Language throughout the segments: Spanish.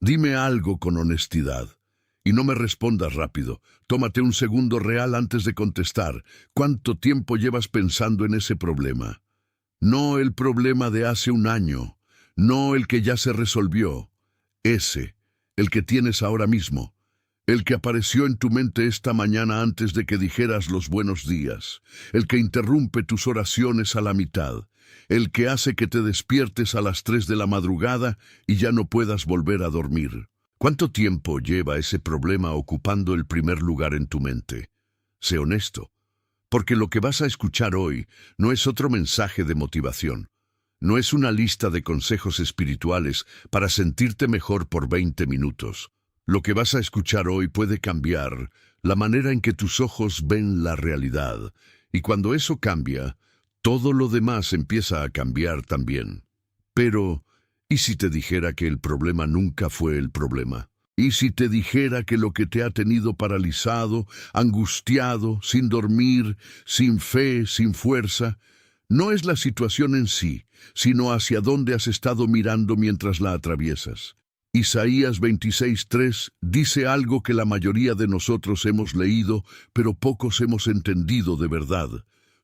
Dime algo con honestidad. Y no me respondas rápido. Tómate un segundo real antes de contestar. ¿Cuánto tiempo llevas pensando en ese problema? No el problema de hace un año, no el que ya se resolvió. Ese, el que tienes ahora mismo. El que apareció en tu mente esta mañana antes de que dijeras los buenos días. El que interrumpe tus oraciones a la mitad. El que hace que te despiertes a las 3 de la madrugada y ya no puedas volver a dormir. ¿Cuánto tiempo lleva ese problema ocupando el primer lugar en tu mente? Sé honesto, porque lo que vas a escuchar hoy no es otro mensaje de motivación. No es una lista de consejos espirituales para sentirte mejor por 20 minutos. Lo que vas a escuchar hoy puede cambiar la manera en que tus ojos ven la realidad. Y cuando eso cambia, todo lo demás empieza a cambiar también. Pero, ¿y si te dijera que el problema nunca fue el problema? ¿Y si te dijera que lo que te ha tenido paralizado, angustiado, sin dormir, sin fe, sin fuerza, no es la situación en sí, sino hacia dónde has estado mirando mientras la atraviesas? Isaías 26:3 dice algo que la mayoría de nosotros hemos leído, pero pocos hemos entendido de verdad.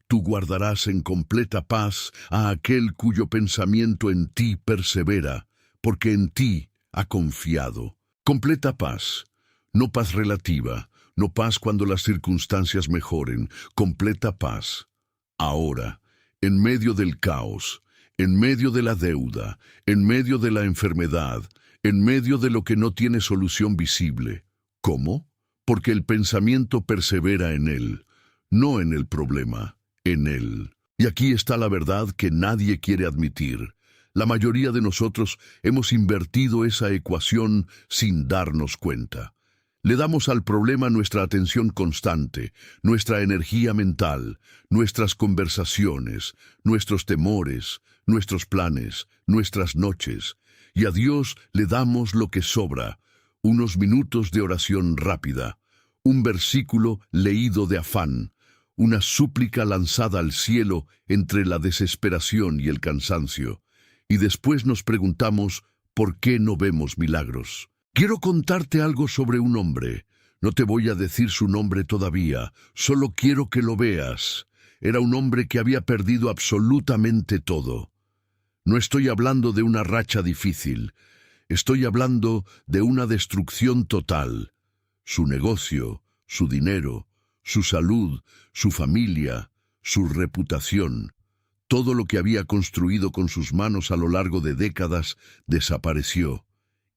Tú guardarás en completa paz a aquel cuyo pensamiento en ti persevera, porque en ti ha confiado. Completa paz, no paz relativa, no paz cuando las circunstancias mejoren, completa paz. Ahora, en medio del caos, en medio de la deuda, en medio de la enfermedad, en medio de lo que no tiene solución visible. ¿Cómo? Porque el pensamiento persevera en él, no en el problema, en él. Y aquí está la verdad que nadie quiere admitir. La mayoría de nosotros hemos invertido esa ecuación sin darnos cuenta. Le damos al problema nuestra atención constante, nuestra energía mental, nuestras conversaciones, nuestros temores, nuestros planes, nuestras noches. Y a Dios le damos lo que sobra, unos minutos de oración rápida, un versículo leído de afán, una súplica lanzada al cielo entre la desesperación y el cansancio. Y después nos preguntamos, ¿por qué no vemos milagros? Quiero contarte algo sobre un hombre. No te voy a decir su nombre todavía, solo quiero que lo veas. Era un hombre que había perdido absolutamente todo. No estoy hablando de una racha difícil, estoy hablando de una destrucción total. Su negocio, su dinero, su salud, su familia, su reputación, todo lo que había construido con sus manos a lo largo de décadas desapareció,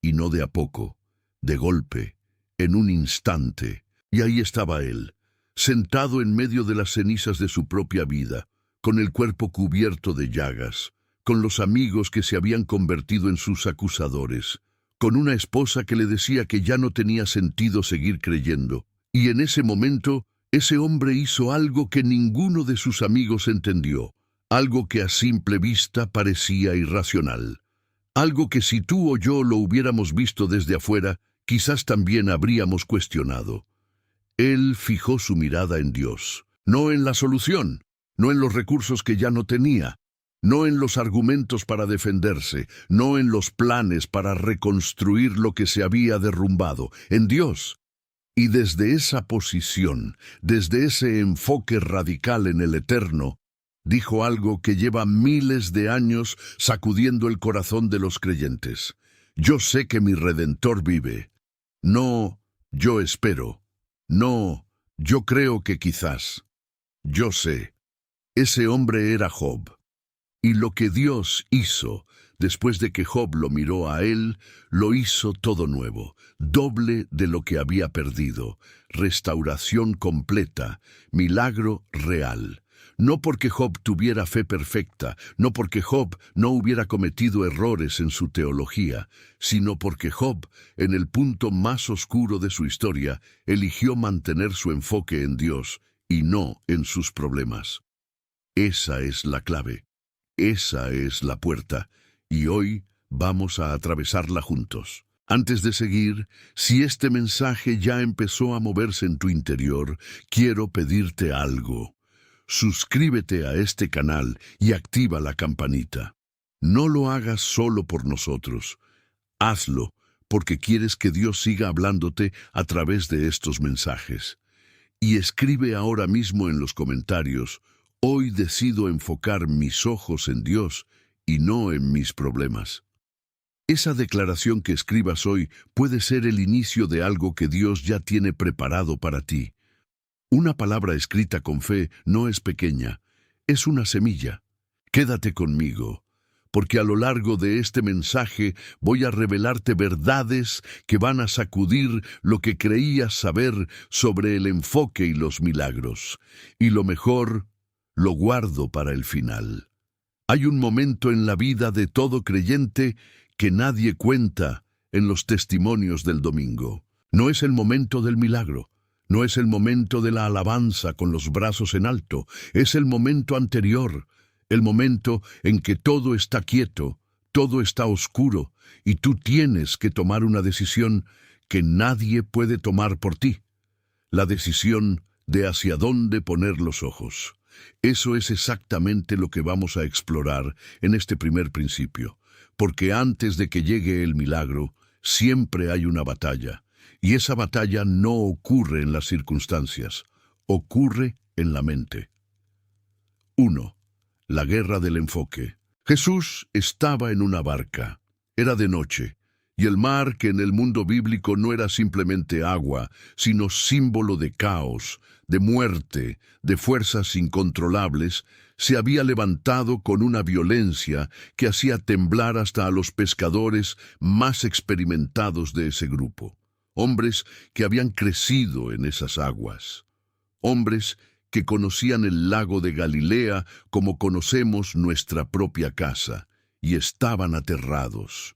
y no de a poco, de golpe, en un instante. Y ahí estaba él, sentado en medio de las cenizas de su propia vida, con el cuerpo cubierto de llagas, con los amigos que se habían convertido en sus acusadores, con una esposa que le decía que ya no tenía sentido seguir creyendo. Y en ese momento, ese hombre hizo algo que ninguno de sus amigos entendió, algo que a simple vista parecía irracional, algo que si tú o yo lo hubiéramos visto desde afuera, quizás también habríamos cuestionado. Él fijó su mirada en Dios, no en la solución, no en los recursos que ya no tenía, no en los argumentos para defenderse, no en los planes para reconstruir lo que se había derrumbado, en Dios. Y desde esa posición, desde ese enfoque radical en el eterno, dijo algo que lleva miles de años sacudiendo el corazón de los creyentes. Yo sé que mi Redentor vive. No, yo espero. No, yo creo que quizás. Yo sé. Ese hombre era Job. Y lo que Dios hizo, después de que Job lo miró a él, lo hizo todo nuevo, doble de lo que había perdido, restauración completa, milagro real. No porque Job tuviera fe perfecta, no porque Job no hubiera cometido errores en su teología, sino porque Job, en el punto más oscuro de su historia, eligió mantener su enfoque en Dios y no en sus problemas. Esa es la clave. Esa es la puerta, y hoy vamos a atravesarla juntos. Antes de seguir, si este mensaje ya empezó a moverse en tu interior, quiero pedirte algo. Suscríbete a este canal y activa la campanita. No lo hagas solo por nosotros. Hazlo porque quieres que Dios siga hablándote a través de estos mensajes. Y escribe ahora mismo en los comentarios: hoy decido enfocar mis ojos en Dios y no en mis problemas. Esa declaración que escribas hoy puede ser el inicio de algo que Dios ya tiene preparado para ti. Una palabra escrita con fe no es pequeña, es una semilla. Quédate conmigo, porque a lo largo de este mensaje voy a revelarte verdades que van a sacudir lo que creías saber sobre el enfoque y los milagros. Y lo mejor, lo guardo para el final. Hay un momento en la vida de todo creyente que nadie cuenta en los testimonios del domingo. No es el momento del milagro, no es el momento de la alabanza con los brazos en alto, es el momento anterior, el momento en que todo está quieto, todo está oscuro, y tú tienes que tomar una decisión que nadie puede tomar por ti. La decisión de hacia dónde poner los ojos. Eso es exactamente lo que vamos a explorar en este primer principio, porque antes de que llegue el milagro, siempre hay una batalla, y esa batalla no ocurre en las circunstancias, ocurre en la mente. 1. La guerra del enfoque. Jesús estaba en una barca. Era de noche, y el mar, que en el mundo bíblico no era simplemente agua, sino símbolo de caos, de muerte, de fuerzas incontrolables, se había levantado con una violencia que hacía temblar hasta a los pescadores más experimentados de ese grupo. Hombres que habían crecido en esas aguas. Hombres que conocían el lago de Galilea como conocemos nuestra propia casa, y estaban aterrados.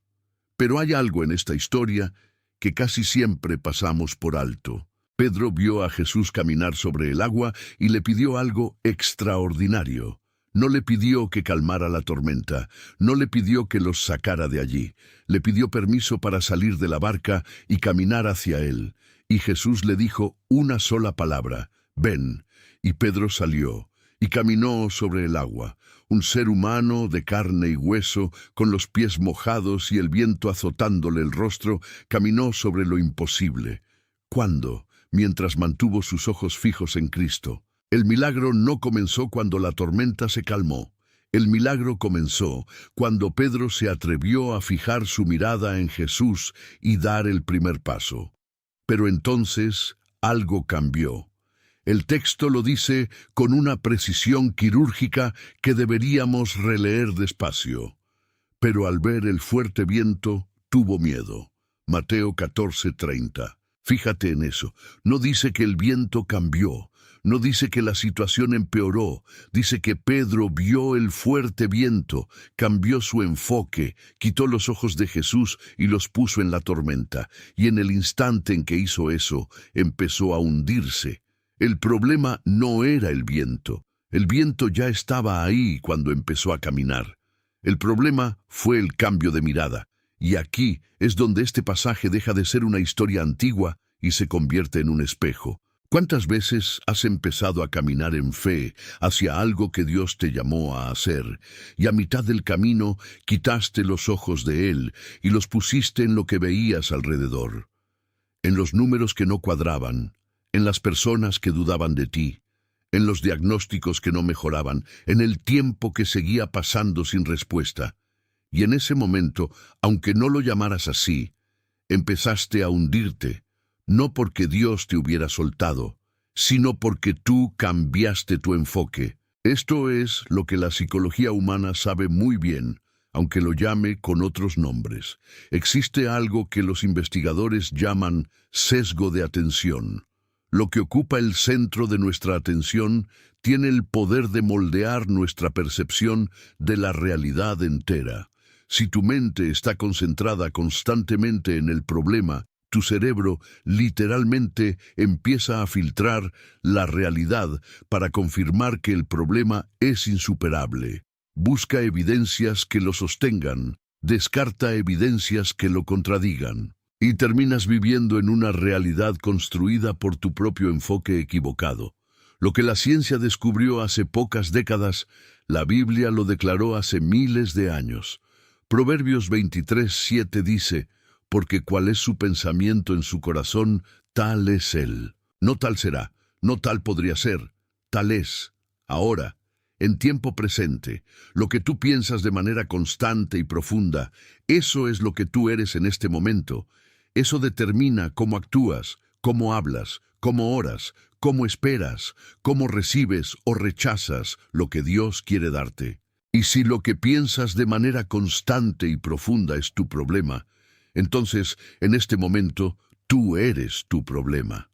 Pero hay algo en esta historia que casi siempre pasamos por alto. Pedro vio a Jesús caminar sobre el agua y le pidió algo extraordinario. No le pidió que calmara la tormenta, no le pidió que los sacara de allí. Le pidió permiso para salir de la barca y caminar hacia él. Y Jesús le dijo una sola palabra: ven. Y Pedro salió y caminó sobre el agua, un ser humano de carne y hueso, con los pies mojados y el viento azotándole el rostro, caminó sobre lo imposible. ¿Cuándo? Mientras mantuvo sus ojos fijos en Cristo. El milagro no comenzó cuando la tormenta se calmó. El milagro comenzó cuando Pedro se atrevió a fijar su mirada en Jesús y dar el primer paso. Pero entonces algo cambió. El texto lo dice con una precisión quirúrgica que deberíamos releer despacio. Pero al ver el fuerte viento, tuvo miedo. Mateo 14:30. Fíjate en eso. No dice que el viento cambió. No dice que la situación empeoró. Dice que Pedro vio el fuerte viento, cambió su enfoque, quitó los ojos de Jesús y los puso en la tormenta. Y en el instante en que hizo eso, empezó a hundirse. El problema no era el viento. El viento ya estaba ahí cuando empezó a caminar. El problema fue el cambio de mirada. Y aquí es donde este pasaje deja de ser una historia antigua y se convierte en un espejo. ¿Cuántas veces has empezado a caminar en fe hacia algo que Dios te llamó a hacer, y a mitad del camino quitaste los ojos de Él y los pusiste en lo que veías alrededor? En los números que no cuadraban, en las personas que dudaban de ti, en los diagnósticos que no mejoraban, en el tiempo que seguía pasando sin respuesta. Y en ese momento, aunque no lo llamaras así, empezaste a hundirte, no porque Dios te hubiera soltado, sino porque tú cambiaste tu enfoque. Esto es lo que la psicología humana sabe muy bien, aunque lo llame con otros nombres. Existe algo que los investigadores llaman sesgo de atención. Lo que ocupa el centro de nuestra atención tiene el poder de moldear nuestra percepción de la realidad entera. Si tu mente está concentrada constantemente en el problema, tu cerebro literalmente empieza a filtrar la realidad para confirmar que el problema es insuperable. Busca evidencias que lo sostengan, descarta evidencias que lo contradigan. Y terminas viviendo en una realidad construida por tu propio enfoque equivocado. Lo que la ciencia descubrió hace pocas décadas, la Biblia lo declaró hace miles de años. Proverbios 23:7 dice: porque cuál es su pensamiento en su corazón, tal es él. No tal será, no tal podría ser, tal es, ahora, en tiempo presente. Lo que tú piensas de manera constante y profunda, eso es lo que tú eres en este momento. Eso determina cómo actúas, cómo hablas, cómo oras, cómo esperas, cómo recibes o rechazas lo que Dios quiere darte. Y si lo que piensas de manera constante y profunda es tu problema, entonces, en este momento, tú eres tu problema.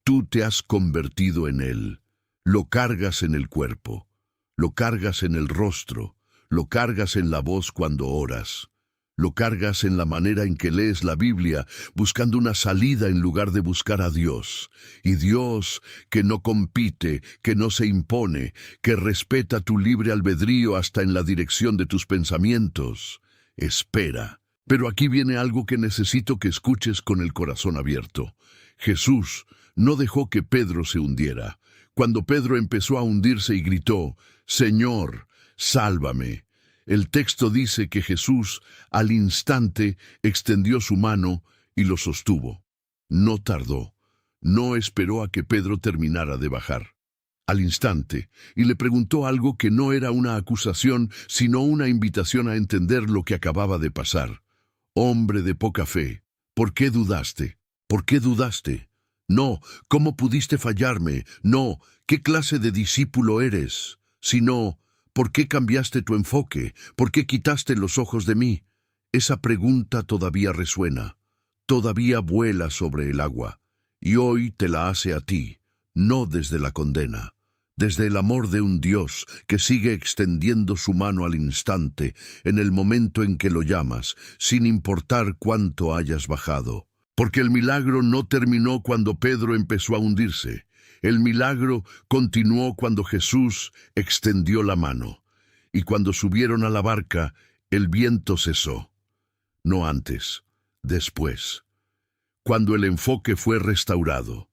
Tú te has convertido en él. Lo cargas en el cuerpo, lo cargas en el rostro, lo cargas en la voz cuando oras. Lo cargas en la manera en que lees la Biblia, buscando una salida en lugar de buscar a Dios. Y Dios, que no compite, que no se impone, que respeta tu libre albedrío hasta en la dirección de tus pensamientos, espera. Pero aquí viene algo que necesito que escuches con el corazón abierto. Jesús no dejó que Pedro se hundiera. Cuando Pedro empezó a hundirse y gritó, «Señor, sálvame», el texto dice que Jesús, al instante, extendió su mano y lo sostuvo. No tardó, no esperó a que Pedro terminara de bajar. Al instante, y le preguntó algo que no era una acusación, sino una invitación a entender lo que acababa de pasar. «Hombre de poca fe, ¿por qué dudaste? ¿Por qué dudaste? No, ¿cómo pudiste fallarme? No, ¿qué clase de discípulo eres? Sino, ¿por qué cambiaste tu enfoque? ¿Por qué quitaste los ojos de mí?» Esa pregunta todavía resuena, todavía vuela sobre el agua, y hoy te la hace a ti, no desde la condena, desde el amor de un Dios que sigue extendiendo su mano al instante, en el momento en que lo llamas, sin importar cuánto hayas bajado. Porque el milagro no terminó cuando Pedro empezó a hundirse. El milagro continuó cuando Jesús extendió la mano. Y cuando subieron a la barca, el viento cesó. No antes, después. Cuando el enfoque fue restaurado.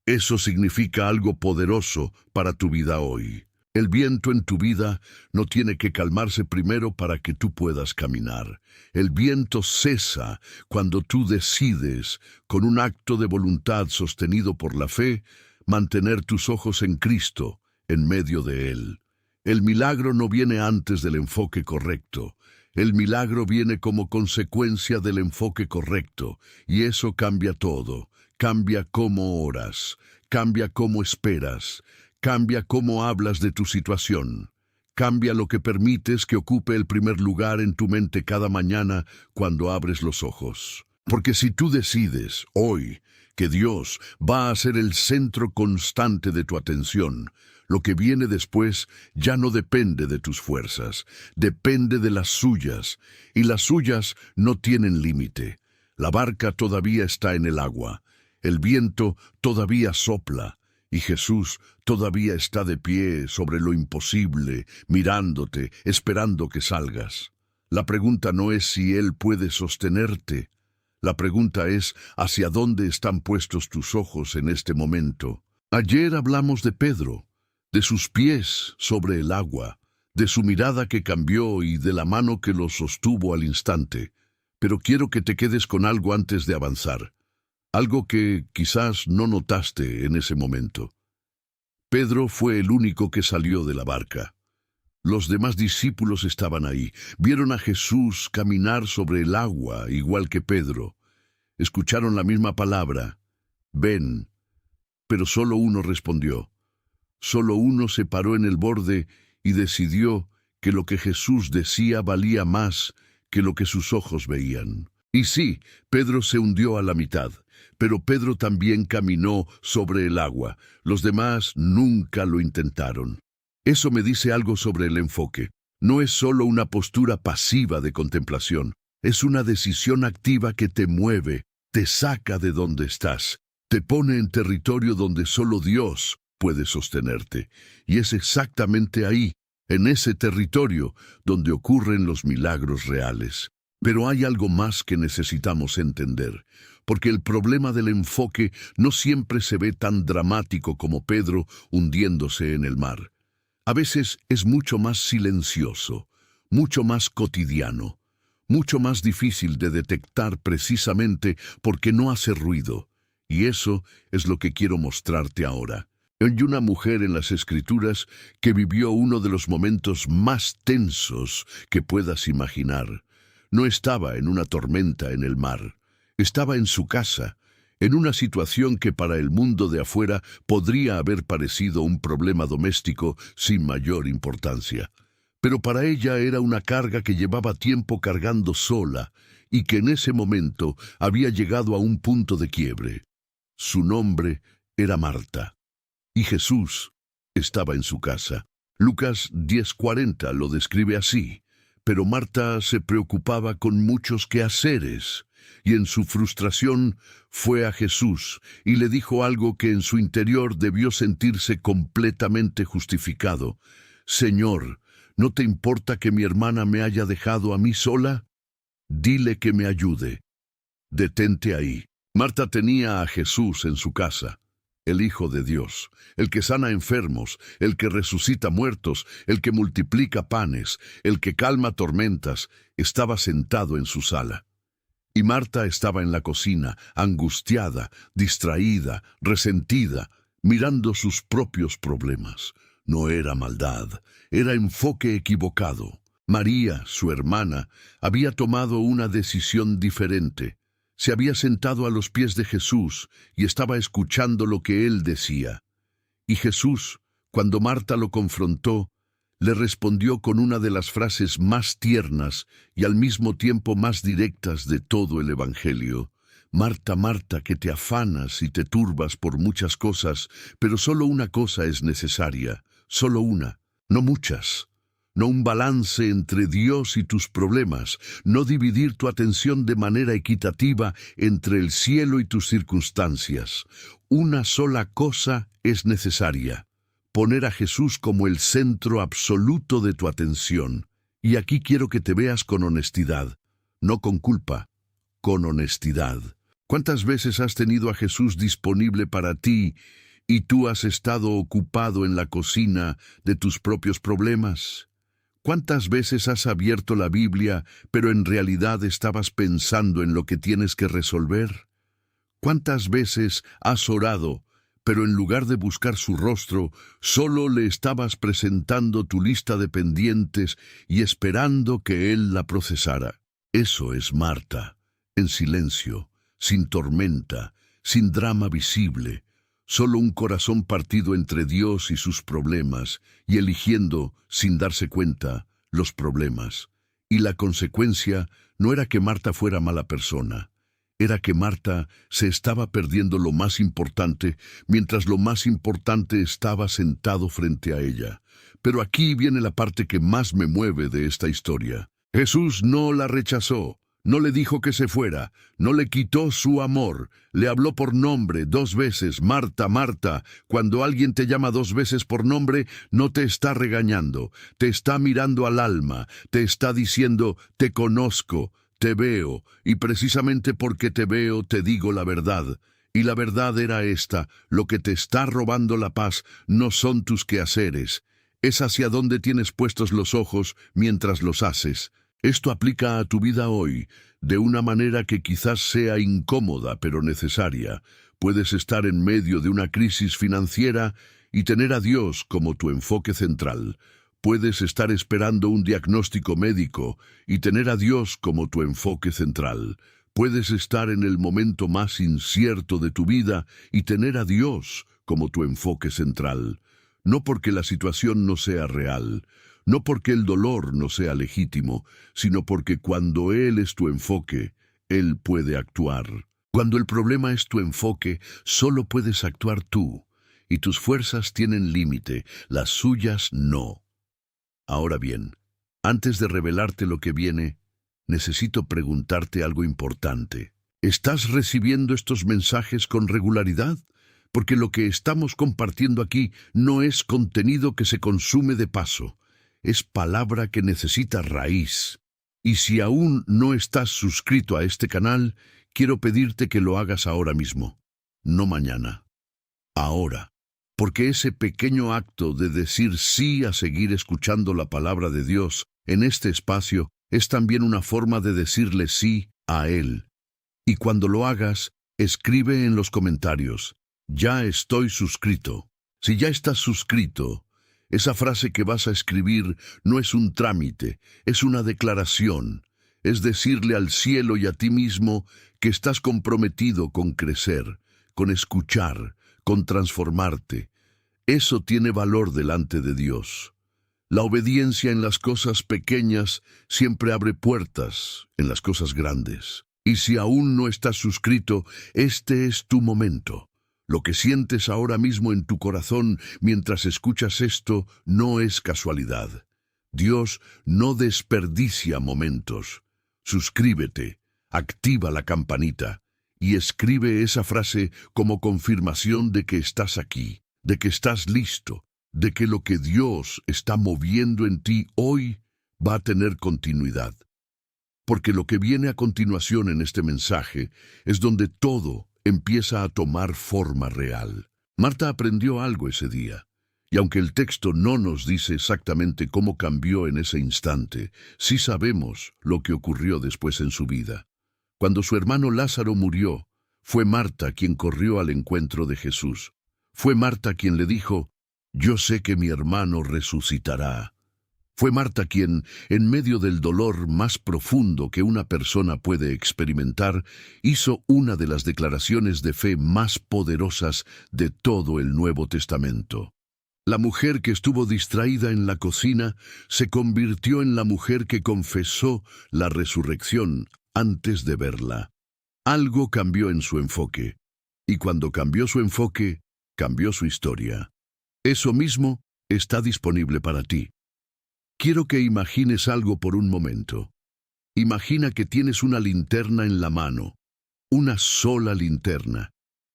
Eso significa algo poderoso para tu vida hoy. El viento en tu vida no tiene que calmarse primero para que tú puedas caminar. El viento cesa cuando tú decides, con un acto de voluntad sostenido por la fe, mantener tus ojos en Cristo, en medio de Él. El milagro no viene antes del enfoque correcto. El milagro viene como consecuencia del enfoque correcto, y eso cambia todo. Cambia cómo oras, cambia cómo esperas, cambia cómo hablas de tu situación. Cambia lo que permites que ocupe el primer lugar en tu mente cada mañana cuando abres los ojos. Porque si tú decides, hoy, que Dios va a ser el centro constante de tu atención, lo que viene después ya no depende de tus fuerzas, depende de las suyas, y las suyas no tienen límite. La barca todavía está en el agua, el viento todavía sopla, y Jesús todavía está de pie sobre lo imposible, mirándote, esperando que salgas. La pregunta no es si Él puede sostenerte. La pregunta es hacia dónde están puestos tus ojos en este momento. Ayer hablamos de Pedro, de sus pies sobre el agua, de su mirada que cambió y de la mano que lo sostuvo al instante. Pero quiero que te quedes con algo antes de avanzar. Algo que quizás no notaste en ese momento. Pedro fue el único que salió de la barca. Los demás discípulos estaban ahí. Vieron a Jesús caminar sobre el agua, igual que Pedro. Escucharon la misma palabra, «Ven», pero solo uno respondió. Solo uno se paró en el borde y decidió que lo que Jesús decía valía más que lo que sus ojos veían. Y sí, Pedro se hundió a la mitad, pero Pedro también caminó sobre el agua. Los demás nunca lo intentaron. Eso me dice algo sobre el enfoque. No es solo una postura pasiva de contemplación, es una decisión activa que te mueve, te saca de donde estás, te pone en territorio donde solo Dios puede sostenerte. Y es exactamente ahí, en ese territorio, donde ocurren los milagros reales. Pero hay algo más que necesitamos entender, porque el problema del enfoque no siempre se ve tan dramático como Pedro hundiéndose en el mar. A veces es mucho más silencioso, mucho más cotidiano, mucho más difícil de detectar precisamente porque no hace ruido. Y eso es lo que quiero mostrarte ahora. Hay una mujer en las Escrituras que vivió uno de los momentos más tensos que puedas imaginar. No estaba en una tormenta en el mar. Estaba en su casa, en una situación que para el mundo de afuera podría haber parecido un problema doméstico sin mayor importancia. Pero para ella era una carga que llevaba tiempo cargando sola y que en ese momento había llegado a un punto de quiebre. Su nombre era Marta. Y Jesús estaba en su casa. Lucas 10:40 lo describe así. Pero Marta se preocupaba con muchos quehaceres, y en su frustración fue a Jesús y le dijo algo que en su interior debió sentirse completamente justificado. Señor, ¿no te importa que mi hermana me haya dejado a mí sola? Dile que me ayude. Detente ahí. Marta tenía a Jesús en su casa, el Hijo de Dios, el que sana enfermos, el que resucita muertos, el que multiplica panes, el que calma tormentas, estaba sentado en su sala. Y Marta estaba en la cocina, angustiada, distraída, resentida, mirando sus propios problemas. No era maldad, era enfoque equivocado. María, su hermana, había tomado una decisión diferente. Se había sentado a los pies de Jesús y estaba escuchando lo que él decía. Y Jesús, cuando Marta lo confrontó, le respondió con una de las frases más tiernas y al mismo tiempo más directas de todo el Evangelio. Marta, Marta, que te afanas y te turbas por muchas cosas, pero solo una cosa es necesaria, solo una, no muchas. No un balance entre Dios y tus problemas, no dividir tu atención de manera equitativa entre el cielo y tus circunstancias. Una sola cosa es necesaria: poner a Jesús como el centro absoluto de tu atención. Y aquí quiero que te veas con honestidad, no con culpa, con honestidad. ¿Cuántas veces has tenido a Jesús disponible para ti y tú has estado ocupado en la cocina de tus propios problemas? ¿Cuántas veces has abierto la Biblia, pero en realidad estabas pensando en lo que tienes que resolver? ¿Cuántas veces has orado, pero en lugar de buscar su rostro, solo le estabas presentando tu lista de pendientes y esperando que él la procesara? Eso es Marta, en silencio, sin tormenta, sin drama visible. Solo un corazón partido entre Dios y sus problemas, y eligiendo, sin darse cuenta, los problemas. Y la consecuencia no era que Marta fuera mala persona, era que Marta se estaba perdiendo lo más importante, mientras lo más importante estaba sentado frente a ella. Pero aquí viene la parte que más me mueve de esta historia. Jesús no la rechazó. No le dijo que se fuera, no le quitó su amor, le habló por nombre 2 veces, Marta, Marta. Cuando alguien te llama 2 veces por nombre, no te está regañando, te está mirando al alma, te está diciendo, te conozco, te veo, y precisamente porque te veo te digo la verdad. Y la verdad era esta: lo que te está robando la paz no son tus quehaceres, es hacia dónde tienes puestos los ojos mientras los haces. Esto aplica a tu vida hoy, de una manera que quizás sea incómoda pero necesaria. Puedes estar en medio de una crisis financiera y tener a Dios como tu enfoque central. Puedes estar esperando un diagnóstico médico y tener a Dios como tu enfoque central. Puedes estar en el momento más incierto de tu vida y tener a Dios como tu enfoque central. No porque la situación no sea real, no porque el dolor no sea legítimo, sino porque cuando Él es tu enfoque, Él puede actuar. Cuando el problema es tu enfoque, solo puedes actuar tú, y tus fuerzas tienen límite, las suyas no. Ahora bien, antes de revelarte lo que viene, necesito preguntarte algo importante. ¿Estás recibiendo estos mensajes con regularidad? Porque lo que estamos compartiendo aquí no es contenido que se consume de paso. Es palabra que necesita raíz. Y si aún no estás suscrito a este canal, quiero pedirte que lo hagas ahora mismo, no mañana, ahora. Porque ese pequeño acto de decir sí a seguir escuchando la palabra de Dios en este espacio es también una forma de decirle sí a Él. Y cuando lo hagas, escribe en los comentarios, ya estoy suscrito. Si ya estás suscrito, esa frase que vas a escribir no es un trámite, es una declaración. Es decirle al cielo y a ti mismo que estás comprometido con crecer, con escuchar, con transformarte. Eso tiene valor delante de Dios. La obediencia en las cosas pequeñas siempre abre puertas en las cosas grandes. Y si aún no estás suscrito, este es tu momento. Lo que sientes ahora mismo en tu corazón mientras escuchas esto no es casualidad. Dios no desperdicia momentos. Suscríbete, activa la campanita y escribe esa frase como confirmación de que estás aquí, de que estás listo, de que lo que Dios está moviendo en ti hoy va a tener continuidad. Porque lo que viene a continuación en este mensaje es donde todo empieza a tomar forma real. Marta aprendió algo ese día, y aunque el texto no nos dice exactamente cómo cambió en ese instante, sí sabemos lo que ocurrió después en su vida. Cuando su hermano Lázaro murió, fue Marta quien corrió al encuentro de Jesús. Fue Marta quien le dijo, «Yo sé que mi hermano resucitará». Fue Marta quien, en medio del dolor más profundo que una persona puede experimentar, hizo una de las declaraciones de fe más poderosas de todo el Nuevo Testamento. La mujer que estuvo distraída en la cocina se convirtió en la mujer que confesó la resurrección antes de verla. Algo cambió en su enfoque, y cuando cambió su enfoque, cambió su historia. Eso mismo está disponible para ti. Quiero que imagines algo por un momento. Imagina que tienes una linterna en la mano, una sola linterna,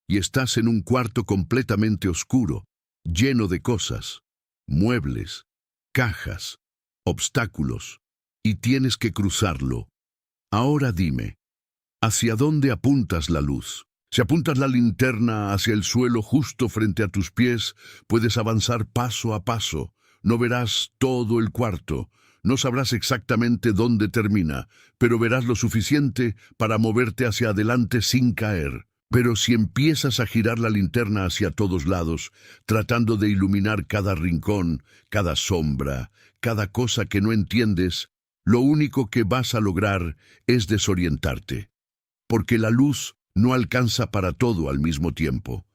y estás en un cuarto completamente oscuro, lleno de cosas, muebles, cajas, obstáculos, y tienes que cruzarlo. Ahora dime, ¿hacia dónde apuntas la luz? Si apuntas la linterna hacia el suelo justo frente a tus pies, puedes avanzar paso a paso. No verás todo el cuarto, no sabrás exactamente dónde termina, pero verás lo suficiente para moverte hacia adelante sin caer. Pero si empiezas a girar la linterna hacia todos lados, tratando de iluminar cada rincón, cada sombra, cada cosa que no entiendes, lo único que vas a lograr es desorientarte. Porque la luz no alcanza para todo al mismo tiempo.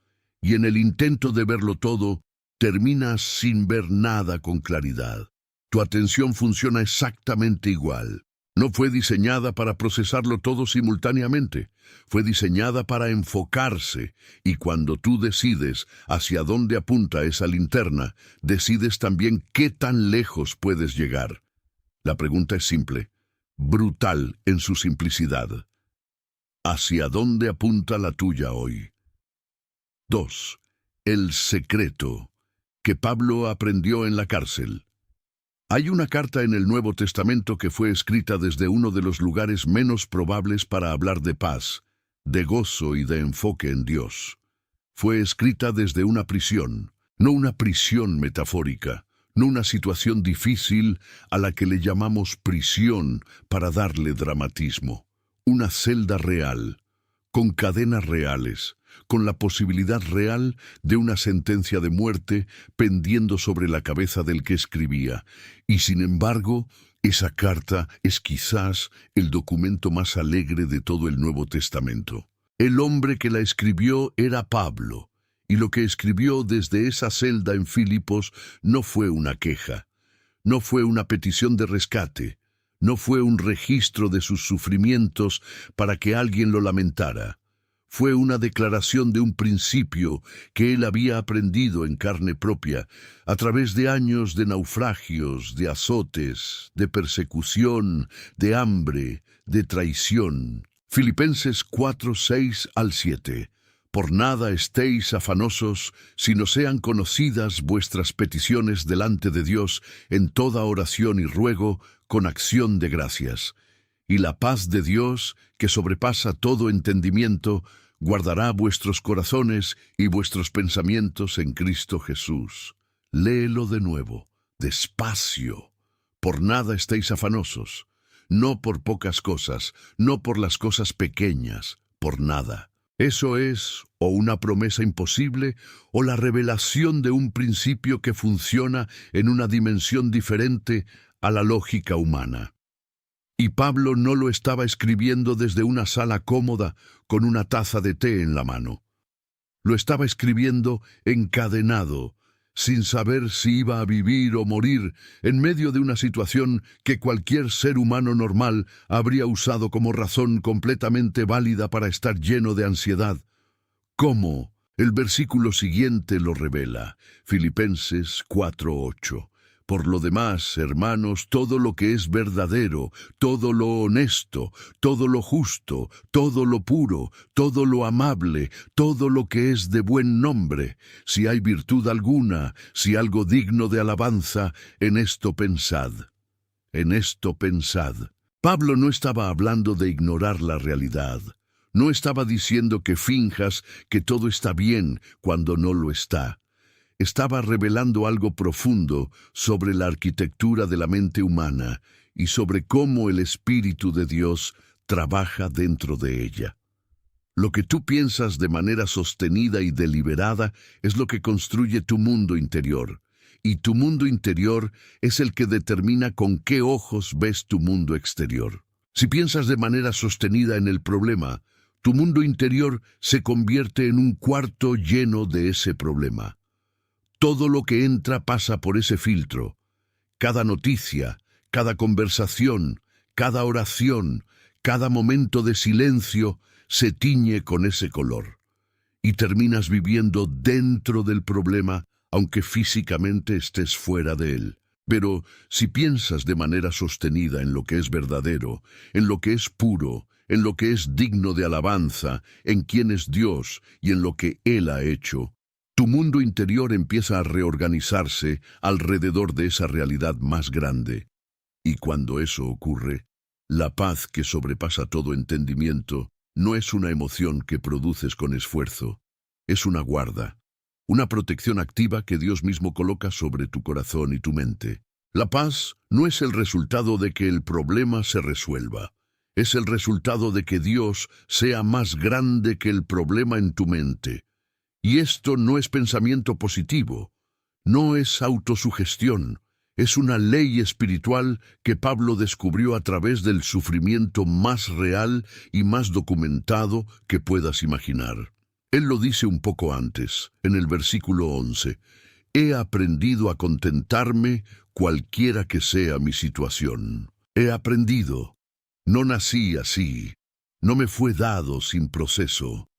Y en el intento de verlo todo, terminas sin ver nada con claridad. Tu atención funciona exactamente igual. No fue diseñada para procesarlo todo simultáneamente. Fue diseñada para enfocarse, y cuando tú decides hacia dónde apunta esa linterna, decides también qué tan lejos puedes llegar. La pregunta es simple, brutal en su simplicidad. ¿Hacia dónde apunta la tuya hoy? 2. El secreto que Pablo aprendió en la cárcel. Hay una carta en el Nuevo Testamento que fue escrita desde uno de los lugares menos probables para hablar de paz, de gozo y de enfoque en Dios. Fue escrita desde una prisión, no una prisión metafórica, no una situación difícil a la que le llamamos prisión para darle dramatismo. Una celda real, con cadenas reales, con la posibilidad real de una sentencia de muerte pendiendo sobre la cabeza del que escribía. Y sin embargo, esa carta es quizás el documento más alegre de todo el Nuevo Testamento. El hombre que la escribió era Pablo, y lo que escribió desde esa celda en Filipos no fue una queja, no fue una petición de rescate, no fue un registro de sus sufrimientos para que alguien lo lamentara. Fue una declaración de un principio que él había aprendido en carne propia, a través de años de naufragios, de azotes, de persecución, de hambre, de traición. Filipenses 4, 6 al 7. Por nada estéis afanosos, sino sean conocidas vuestras peticiones delante de Dios en toda oración y ruego, con acción de gracias. Y la paz de Dios, que sobrepasa todo entendimiento, guardará vuestros corazones y vuestros pensamientos en Cristo Jesús. Léelo de nuevo, despacio. Por nada estéis afanosos. no por pocas cosas, no por las cosas pequeñas, por nada. Eso es o una promesa imposible o la revelación de un principio que funciona en una dimensión diferente a la lógica humana. Y Pablo no lo estaba escribiendo desde una sala cómoda con una taza de té en la mano. Lo estaba escribiendo encadenado, sin saber si iba a vivir o morir, en medio de una situación que cualquier ser humano normal habría usado como razón completamente válida para estar lleno de ansiedad. ¿Cómo? El versículo siguiente lo revela, Filipenses 4:8. Por lo demás, hermanos, todo lo que es verdadero, todo lo honesto, todo lo justo, todo lo puro, todo lo amable, todo lo que es de buen nombre, si hay virtud alguna, si algo digno de alabanza, en esto pensad. En esto pensad. Pablo no estaba hablando de ignorar la realidad. No estaba diciendo que finjas que todo está bien cuando no lo está. Estaba revelando algo profundo sobre la arquitectura de la mente humana y sobre cómo el Espíritu de Dios trabaja dentro de ella. Lo que tú piensas de manera sostenida y deliberada es lo que construye tu mundo interior, y tu mundo interior es el que determina con qué ojos ves tu mundo exterior. Si piensas de manera sostenida en el problema, tu mundo interior se convierte en un cuarto lleno de ese problema. Todo lo que entra pasa por ese filtro. Cada noticia, cada conversación, cada oración, cada momento de silencio se tiñe con ese color. Y terminas viviendo dentro del problema, aunque físicamente estés fuera de él. Pero si piensas de manera sostenida en lo que es verdadero, en lo que es puro, en lo que es digno de alabanza, en quién es Dios y en lo que Él ha hecho, tu mundo interior empieza a reorganizarse alrededor de esa realidad más grande. Y cuando eso ocurre, la paz que sobrepasa todo entendimiento no es una emoción que produces con esfuerzo, es una guarda, una protección activa que Dios mismo coloca sobre tu corazón y tu mente. La paz no es el resultado de que el problema se resuelva, es el resultado de que Dios sea más grande que el problema en tu mente. Y esto no es pensamiento positivo, no es autosugestión, es una ley espiritual que Pablo descubrió a través del sufrimiento más real y más documentado que puedas imaginar. Él lo dice un poco antes, en el versículo 11. He aprendido a contentarme cualquiera que sea mi situación. He aprendido. No nací así. No me fue dado sin proceso.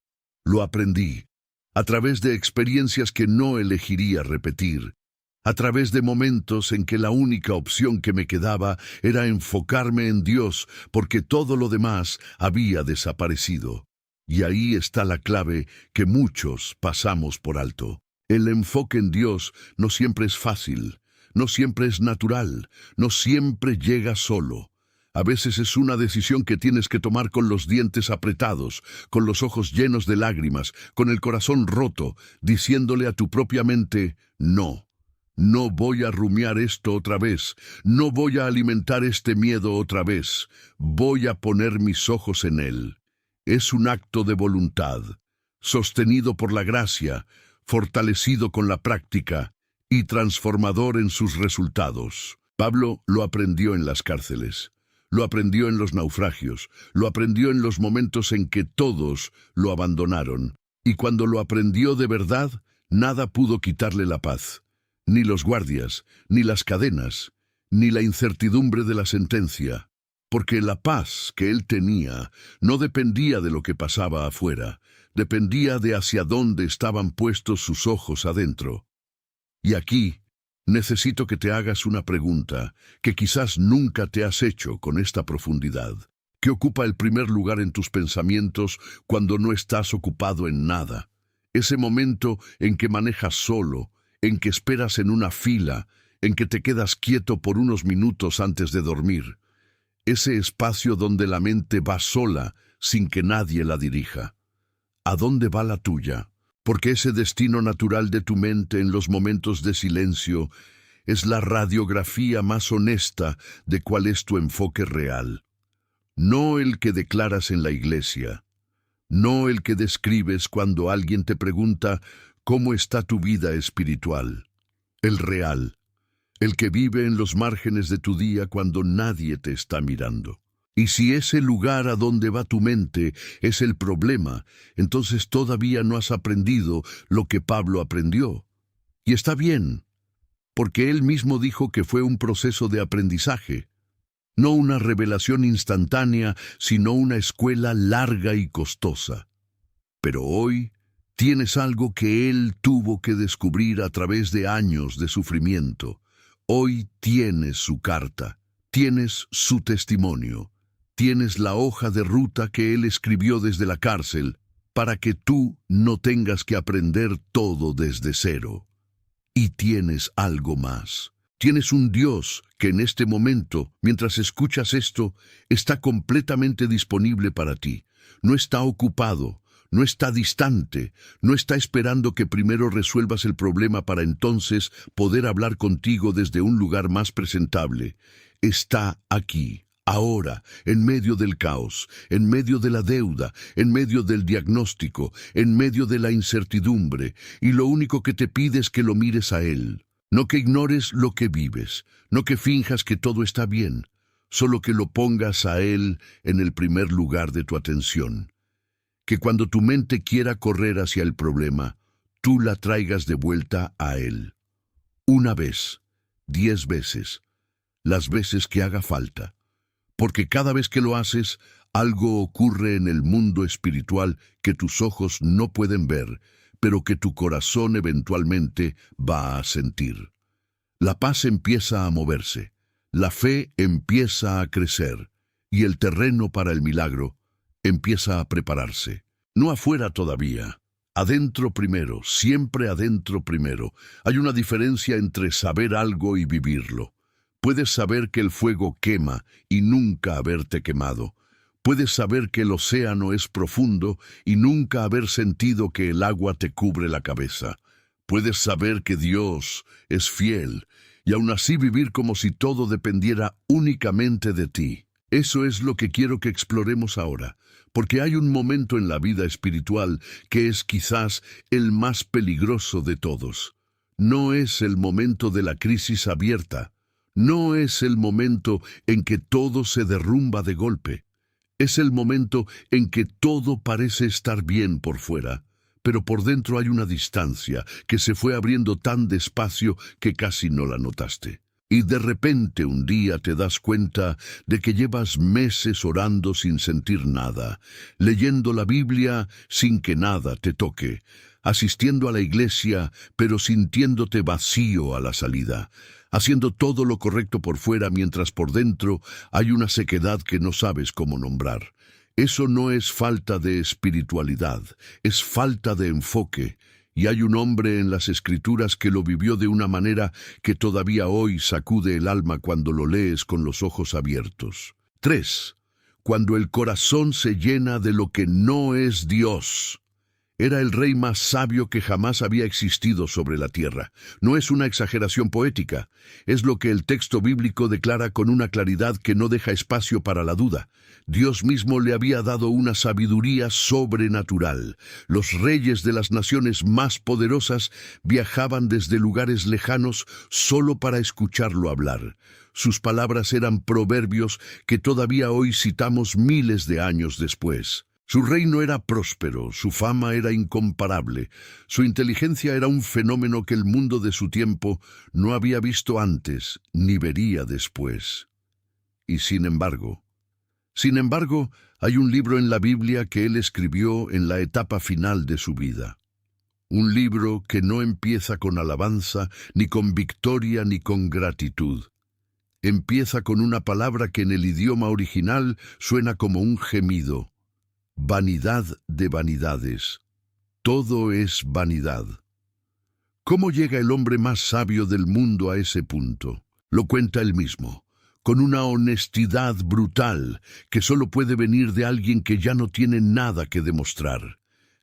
Lo aprendí. A través de experiencias que no elegiría repetir, a través de momentos en que la única opción que me quedaba era enfocarme en Dios, porque todo lo demás había desaparecido. Y ahí está la clave que muchos pasamos por alto. El enfoque en Dios no siempre es fácil, no siempre es natural, no siempre llega solo. A veces es una decisión que tienes que tomar con los dientes apretados, con los ojos llenos de lágrimas, con el corazón roto, diciéndole a tu propia mente, no, no voy a rumiar esto otra vez, no voy a alimentar este miedo otra vez, voy a poner mis ojos en él. Es un acto de voluntad, sostenido por la gracia, fortalecido con la práctica y transformador en sus resultados. Pablo lo aprendió en las cárceles. Lo aprendió en los naufragios, lo aprendió en los momentos en que todos lo abandonaron. Y cuando lo aprendió de verdad, nada pudo quitarle la paz. Ni los guardias, ni las cadenas, ni la incertidumbre de la sentencia. Porque la paz que él tenía no dependía de lo que pasaba afuera, dependía de hacia dónde estaban puestos sus ojos adentro. Y aquí, necesito que te hagas una pregunta que quizás nunca te has hecho con esta profundidad. ¿Qué ocupa el primer lugar en tus pensamientos cuando no estás ocupado en nada? Ese momento en que manejas solo, en que esperas en una fila, en que te quedas quieto por unos minutos antes de dormir. Ese espacio donde la mente va sola, sin que nadie la dirija. ¿A dónde va la tuya? Porque ese destino natural de tu mente en los momentos de silencio es la radiografía más honesta de cuál es tu enfoque real. No el que declaras en la iglesia, no el que describes cuando alguien te pregunta cómo está tu vida espiritual. El real, el que vive en los márgenes de tu día cuando nadie te está mirando. Y si ese lugar a donde va tu mente es el problema, entonces todavía no has aprendido lo que Pablo aprendió. Y está bien, porque él mismo dijo que fue un proceso de aprendizaje. No una revelación instantánea, sino una escuela larga y costosa. Pero hoy tienes algo que él tuvo que descubrir a través de años de sufrimiento. Hoy tienes su carta, tienes su testimonio, tienes la hoja de ruta que él escribió desde la cárcel para que tú no tengas que aprender todo desde cero. Y tienes algo más. Tienes un Dios que en este momento, mientras escuchas esto, está completamente disponible para ti. No está ocupado, no está distante, no está esperando que primero resuelvas el problema para entonces poder hablar contigo desde un lugar más presentable. Está aquí, ahora, en medio del caos, en medio de la deuda, en medio del diagnóstico, en medio de la incertidumbre, y lo único que te pide es que lo mires a Él. No que ignores lo que vives, no que finjas que todo está bien, solo que lo pongas a Él en el primer lugar de tu atención. Que cuando tu mente quiera correr hacia el problema, tú la traigas de vuelta a Él. Una vez, 10 veces, las veces que haga falta. Porque cada vez que lo haces, algo ocurre en el mundo espiritual que tus ojos no pueden ver, pero que tu corazón eventualmente va a sentir. La paz empieza a moverse, la fe empieza a crecer, y el terreno para el milagro empieza a prepararse. No afuera todavía, adentro primero, siempre adentro primero. Hay una diferencia entre saber algo y vivirlo. Puedes saber que el fuego quema y nunca haberte quemado. Puedes saber que el océano es profundo y nunca haber sentido que el agua te cubre la cabeza. Puedes saber que Dios es fiel y aún así vivir como si todo dependiera únicamente de ti. Eso es lo que quiero que exploremos ahora, porque hay un momento en la vida espiritual que es quizás el más peligroso de todos. No es el momento de la crisis abierta. No es el momento en que todo se derrumba de golpe. Es el momento en que todo parece estar bien por fuera, pero por dentro hay una distancia que se fue abriendo tan despacio que casi no la notaste. Y de repente un día te das cuenta de que llevas meses orando sin sentir nada, leyendo la Biblia sin que nada te toque, asistiendo a la iglesia pero sintiéndote vacío a la salida, haciendo todo lo correcto por fuera mientras por dentro hay una sequedad que no sabes cómo nombrar. Eso no es falta de espiritualidad, es falta de enfoque. Y hay un hombre en las Escrituras que lo vivió de una manera que todavía hoy sacude el alma cuando lo lees con los ojos abiertos. 3. Cuando el corazón se llena de lo que no es Dios. Era el rey más sabio que jamás había existido sobre la tierra. No es una exageración poética, es lo que el texto bíblico declara con una claridad que no deja espacio para la duda. Dios mismo le había dado una sabiduría sobrenatural. Los reyes de las naciones más poderosas viajaban desde lugares lejanos solo para escucharlo hablar. Sus palabras eran proverbios que todavía hoy citamos miles de años después. Su reino era próspero, su fama era incomparable, su inteligencia era un fenómeno que el mundo de su tiempo no había visto antes ni vería después. Y sin embargo, hay un libro en la Biblia que él escribió en la etapa final de su vida. Un libro que no empieza con alabanza, ni con victoria, ni con gratitud. Empieza con una palabra que en el idioma original suena como un gemido. Vanidad de vanidades. Todo es vanidad. ¿Cómo llega el hombre más sabio del mundo a ese punto? Lo cuenta él mismo, con una honestidad brutal que solo puede venir de alguien que ya no tiene nada que demostrar.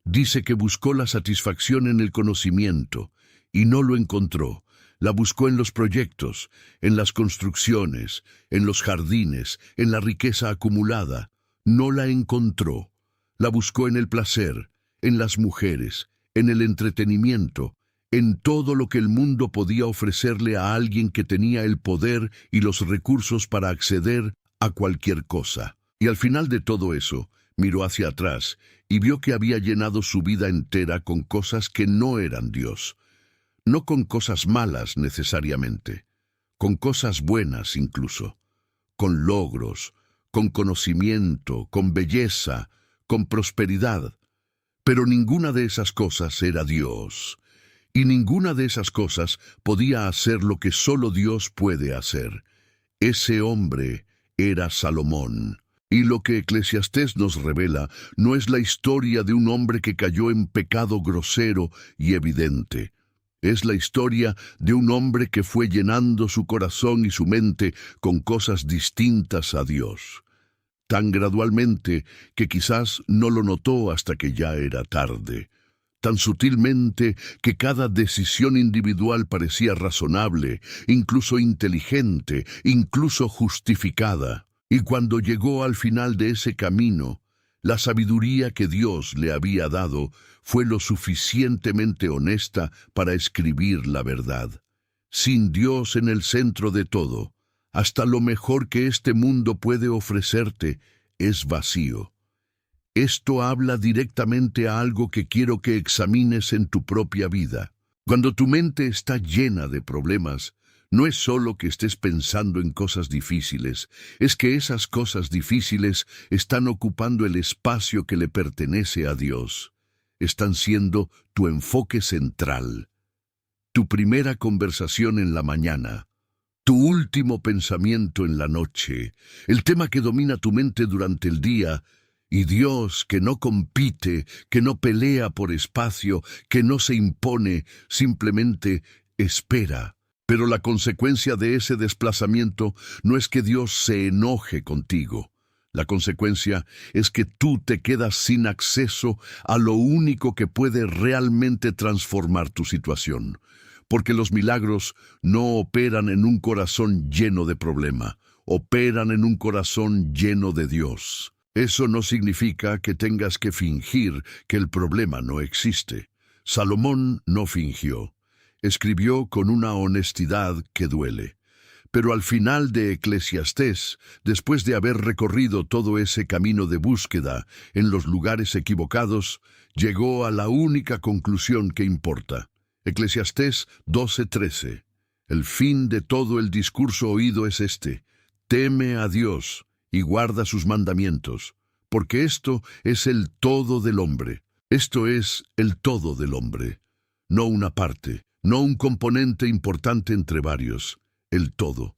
Dice que buscó la satisfacción en el conocimiento y no lo encontró. La buscó en los proyectos, en las construcciones, en los jardines, en la riqueza acumulada. No la encontró. La buscó en el placer, en las mujeres, en el entretenimiento, en todo lo que el mundo podía ofrecerle a alguien que tenía el poder y los recursos para acceder a cualquier cosa. Y al final de todo eso, miró hacia atrás y vio que había llenado su vida entera con cosas que no eran Dios. No con cosas malas necesariamente, con cosas buenas incluso, con logros, con conocimiento, con belleza, con prosperidad. Pero ninguna de esas cosas era Dios. Y ninguna de esas cosas podía hacer lo que solo Dios puede hacer. Ese hombre era Salomón. Y lo que Eclesiastés nos revela no es la historia de un hombre que cayó en pecado grosero y evidente. Es la historia de un hombre que fue llenando su corazón y su mente con cosas distintas a Dios. Tan gradualmente que quizás no lo notó hasta que ya era tarde. Tan sutilmente que cada decisión individual parecía razonable, incluso inteligente, incluso justificada. Y cuando llegó al final de ese camino, la sabiduría que Dios le había dado fue lo suficientemente honesta para escribir la verdad. Sin Dios en el centro de todo, hasta lo mejor que este mundo puede ofrecerte es vacío. Esto habla directamente a algo que quiero que examines en tu propia vida. Cuando tu mente está llena de problemas, no es solo que estés pensando en cosas difíciles, es que esas cosas difíciles están ocupando el espacio que le pertenece a Dios. Están siendo tu enfoque central, tu primera conversación en la mañana, tu último pensamiento en la noche, el tema que domina tu mente durante el día. Y Dios, que no compite, que no pelea por espacio, que no se impone, simplemente espera. Pero la consecuencia de ese desplazamiento no es que Dios se enoje contigo. La consecuencia es que tú te quedas sin acceso a lo único que puede realmente transformar tu situación. Porque los milagros no operan en un corazón lleno de problema, operan en un corazón lleno de Dios. Eso no significa que tengas que fingir que el problema no existe. Salomón no fingió. Escribió con una honestidad que duele. Pero al final de Eclesiastés, después de haber recorrido todo ese camino de búsqueda en los lugares equivocados, llegó a la única conclusión que importa. Eclesiastés 12:13. El fin de todo el discurso oído es este: teme a Dios y guarda sus mandamientos, porque esto es el todo del hombre. Esto es el todo del hombre, no una parte, no un componente importante entre varios, el todo.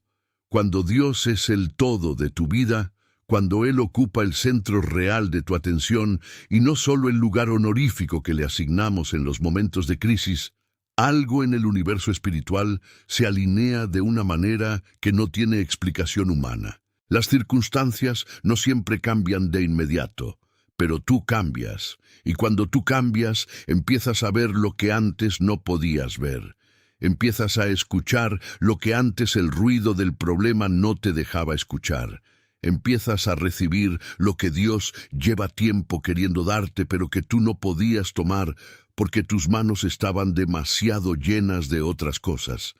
Cuando Dios es el todo de tu vida, cuando Él ocupa el centro real de tu atención y no solo el lugar honorífico que le asignamos en los momentos de crisis, algo en el universo espiritual se alinea de una manera que no tiene explicación humana. Las circunstancias no siempre cambian de inmediato, pero tú cambias, y cuando tú cambias, empiezas a ver lo que antes no podías ver. Empiezas a escuchar lo que antes el ruido del problema no te dejaba escuchar. Empiezas a recibir lo que Dios lleva tiempo queriendo darte, pero que tú no podías tomar porque tus manos estaban demasiado llenas de otras cosas.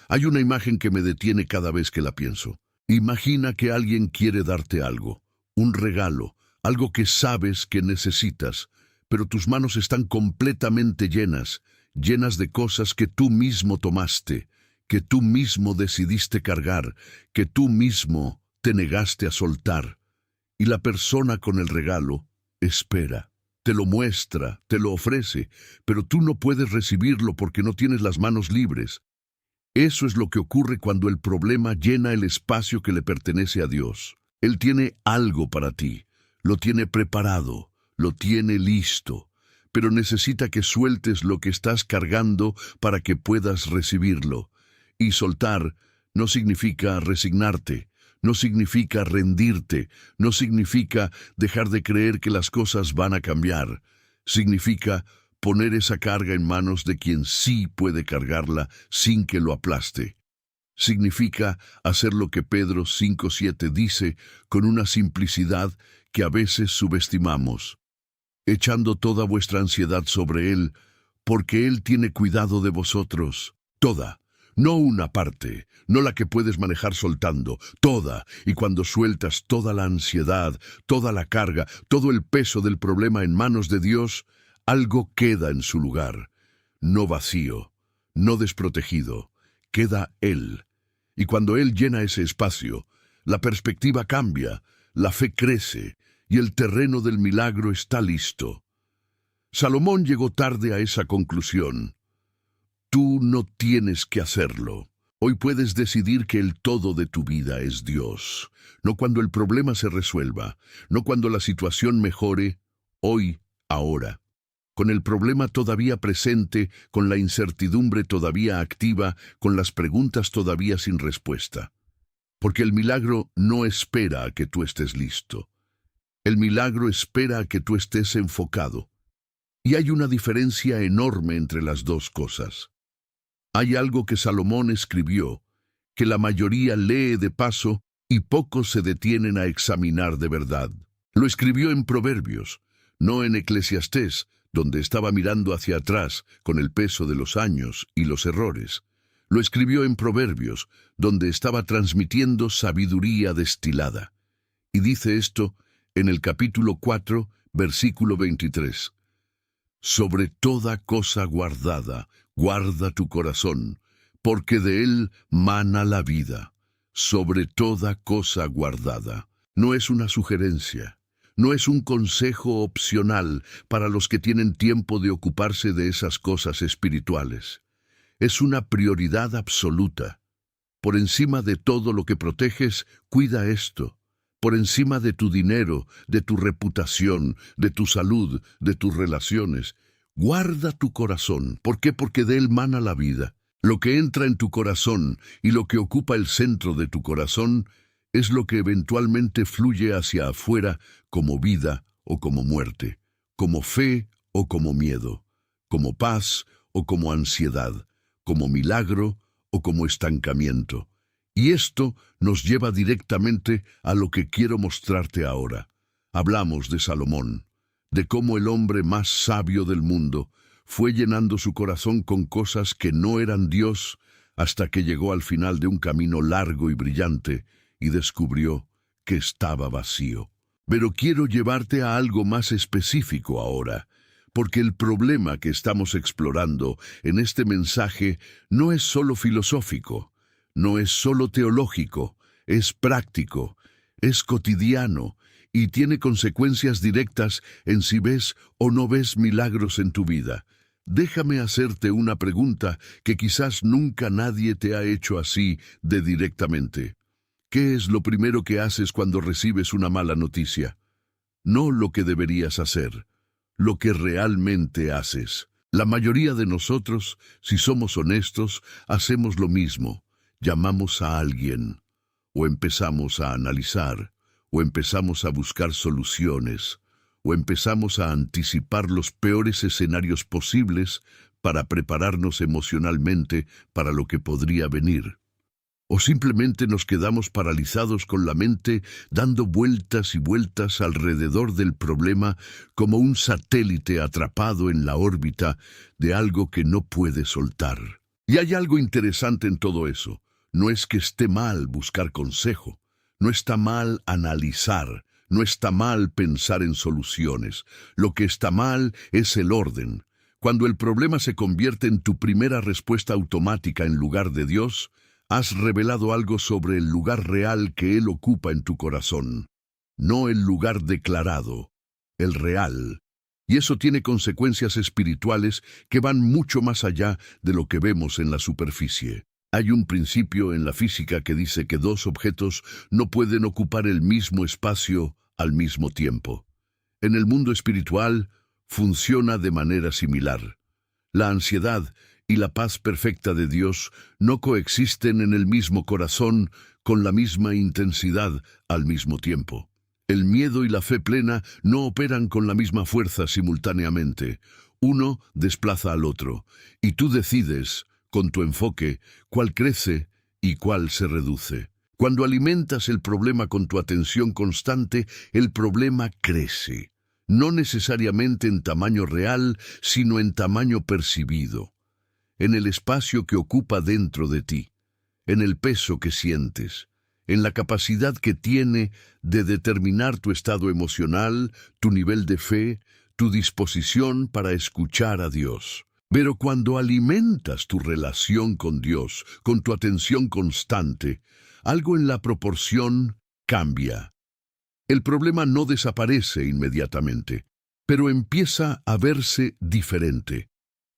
Hay una imagen que me detiene cada vez que la pienso. Imagina que alguien quiere darte algo, un regalo, algo que sabes que necesitas, pero tus manos están completamente llenas de cosas que tú mismo tomaste, que tú mismo decidiste cargar, que tú mismo te negaste a soltar. Y la persona con el regalo espera, te lo muestra, te lo ofrece, pero tú no puedes recibirlo porque no tienes las manos libres. Eso es lo que ocurre cuando el problema llena el espacio que le pertenece a Dios. Él tiene algo para ti, lo tiene preparado, lo tiene listo, pero necesita que sueltes lo que estás cargando para que puedas recibirlo. Y soltar no significa resignarte, no significa rendirte, no significa dejar de creer que las cosas van a cambiar. Significa poner esa carga en manos de quien sí puede cargarla sin que lo aplaste. Significa hacer lo que Pedro 5:7 dice con una simplicidad que a veces subestimamos, echando toda vuestra ansiedad sobre Él, porque Él tiene cuidado de vosotros. Toda, no una parte, no la que puedes manejar soltando, toda. Y cuando sueltas toda la ansiedad, toda la carga, todo el peso del problema en manos de Dios, algo queda en su lugar. No vacío, no desprotegido, queda Él. Y cuando Él llena ese espacio, la perspectiva cambia, la fe crece, y el terreno del milagro está listo. Salomón llegó tarde a esa conclusión. Tú no tienes que hacerlo. Hoy puedes decidir que el todo de tu vida es Dios. No cuando el problema se resuelva, no cuando la situación mejore, hoy, ahora. Con el problema todavía presente, con la incertidumbre todavía activa, con las preguntas todavía sin respuesta. Porque el milagro no espera a que tú estés listo. El milagro espera a que tú estés enfocado. Y hay una diferencia enorme entre las dos cosas. Hay algo que Salomón escribió, que la mayoría lee de paso y pocos se detienen a examinar de verdad. Lo escribió en Proverbios, no en Eclesiastés, donde estaba mirando hacia atrás con el peso de los años y los errores. Lo escribió en Proverbios, donde estaba transmitiendo sabiduría destilada. Y dice esto en el capítulo 4, versículo 23. Sobre toda cosa guardada, guarda tu corazón, porque de él mana la vida. Sobre toda cosa guardada. No es una sugerencia. No es un consejo opcional para los que tienen tiempo de ocuparse de esas cosas espirituales. Es una prioridad absoluta. Por encima de todo lo que proteges, cuida esto. Por encima de tu dinero, de tu reputación, de tu salud, de tus relaciones. Guarda tu corazón. ¿Por qué? Porque de él mana la vida. Lo que entra en tu corazón y lo que ocupa el centro de tu corazón es lo que eventualmente fluye hacia afuera como vida o como muerte, como fe o como miedo, como paz o como ansiedad, como milagro o como estancamiento. Y esto nos lleva directamente a lo que quiero mostrarte ahora. Hablamos de Salomón, de cómo el hombre más sabio del mundo fue llenando su corazón con cosas que no eran Dios hasta que llegó al final de un camino largo y brillante y descubrió que estaba vacío. Pero quiero llevarte a algo más específico ahora, porque el problema que estamos explorando en este mensaje no es solo filosófico, no es solo teológico, es práctico, es cotidiano y tiene consecuencias directas en si ves o no ves milagros en tu vida. Déjame hacerte una pregunta que quizás nunca nadie te ha hecho así de directamente. ¿Qué es lo primero que haces cuando recibes una mala noticia? No lo que deberías hacer, lo que realmente haces. La mayoría de nosotros, si somos honestos, hacemos lo mismo. Llamamos a alguien, o empezamos a analizar, o empezamos a buscar soluciones, o empezamos a anticipar los peores escenarios posibles para prepararnos emocionalmente para lo que podría venir. O simplemente nos quedamos paralizados con la mente dando vueltas y vueltas alrededor del problema como un satélite atrapado en la órbita de algo que no puede soltar. Y hay algo interesante en todo eso. No es que esté mal buscar consejo, no está mal analizar, no está mal pensar en soluciones. Lo que está mal es el orden. Cuando el problema se convierte en tu primera respuesta automática en lugar de Dios, has revelado algo sobre el lugar real que Él ocupa en tu corazón. No el lugar declarado, el real. Y eso tiene consecuencias espirituales que van mucho más allá de lo que vemos en la superficie. Hay un principio en la física que dice que dos objetos no pueden ocupar el mismo espacio al mismo tiempo. En el mundo espiritual funciona de manera similar. La ansiedad y la paz perfecta de Dios no coexisten en el mismo corazón con la misma intensidad al mismo tiempo. El miedo y la fe plena no operan con la misma fuerza simultáneamente. Uno desplaza al otro, y tú decides, con tu enfoque, cuál crece y cuál se reduce. Cuando alimentas el problema con tu atención constante, el problema crece. No necesariamente en tamaño real, sino en tamaño percibido, en el espacio que ocupa dentro de ti, en el peso que sientes, en la capacidad que tiene de determinar tu estado emocional, tu nivel de fe, tu disposición para escuchar a Dios. Pero cuando alimentas tu relación con Dios, con tu atención constante, algo en la proporción cambia. El problema no desaparece inmediatamente, pero empieza a verse diferente.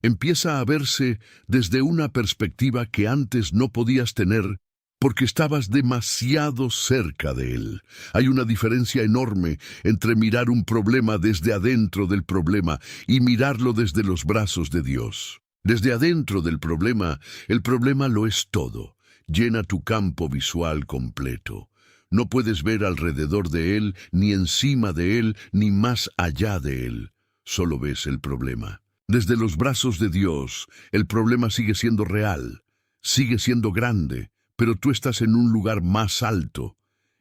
Empieza a verse desde una perspectiva que antes no podías tener porque estabas demasiado cerca de él. Hay una diferencia enorme entre mirar un problema desde adentro del problema y mirarlo desde los brazos de Dios. Desde adentro del problema, el problema lo es todo. Llena tu campo visual completo. No puedes ver alrededor de él, ni encima de él, ni más allá de él. Solo ves el problema. Desde los brazos de Dios, el problema sigue siendo real, sigue siendo grande, pero tú estás en un lugar más alto.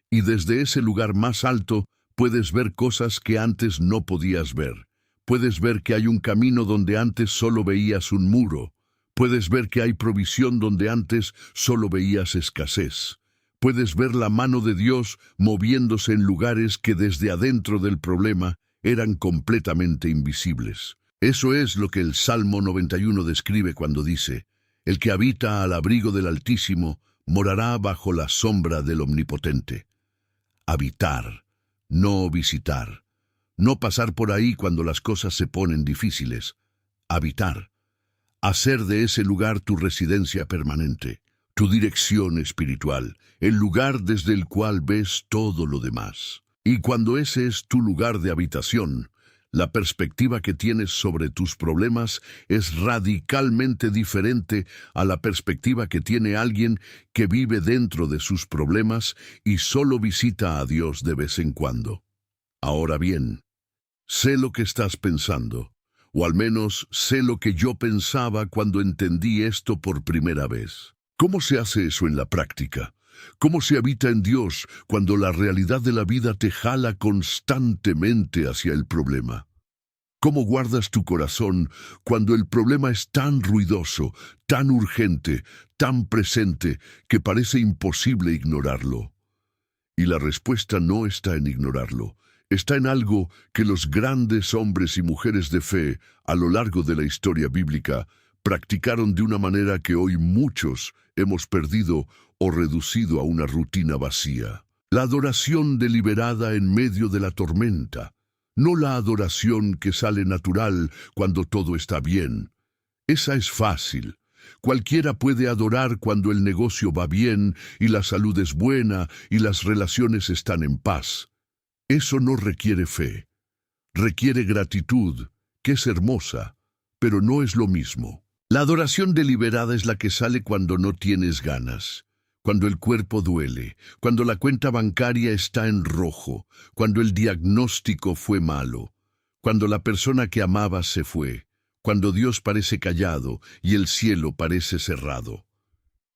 Y desde ese lugar más alto puedes ver cosas que antes no podías ver. Puedes ver que hay un camino donde antes solo veías un muro. Puedes ver que hay provisión donde antes solo veías escasez. Puedes ver la mano de Dios moviéndose en lugares que desde adentro del problema eran completamente invisibles. Eso es lo que el Salmo 91 describe cuando dice: el que habita al abrigo del Altísimo morará bajo la sombra del Omnipotente. Habitar, no visitar. No pasar por ahí cuando las cosas se ponen difíciles. Habitar. Hacer de ese lugar tu residencia permanente, tu dirección espiritual, el lugar desde el cual ves todo lo demás. Y cuando ese es tu lugar de habitación, la perspectiva que tienes sobre tus problemas es radicalmente diferente a la perspectiva que tiene alguien que vive dentro de sus problemas y solo visita a Dios de vez en cuando. Ahora bien, sé lo que estás pensando, o al menos sé lo que yo pensaba cuando entendí esto por primera vez. ¿Cómo se hace eso en la práctica? ¿Cómo se habita en Dios cuando la realidad de la vida te jala constantemente hacia el problema? ¿Cómo guardas tu corazón cuando el problema es tan ruidoso, tan urgente, tan presente, que parece imposible ignorarlo? Y la respuesta no está en ignorarlo, está en algo que los grandes hombres y mujeres de fe a lo largo de la historia bíblica practicaron de una manera que hoy muchos hemos perdido o reducido a una rutina vacía. La adoración deliberada en medio de la tormenta, no la adoración que sale natural cuando todo está bien. Esa es fácil. Cualquiera puede adorar cuando el negocio va bien y la salud es buena y las relaciones están en paz. Eso no requiere fe. Requiere gratitud, que es hermosa, pero no es lo mismo. La adoración deliberada es la que sale cuando no tienes ganas, cuando el cuerpo duele, cuando la cuenta bancaria está en rojo, cuando el diagnóstico fue malo, cuando la persona que amabas se fue, cuando Dios parece callado y el cielo parece cerrado.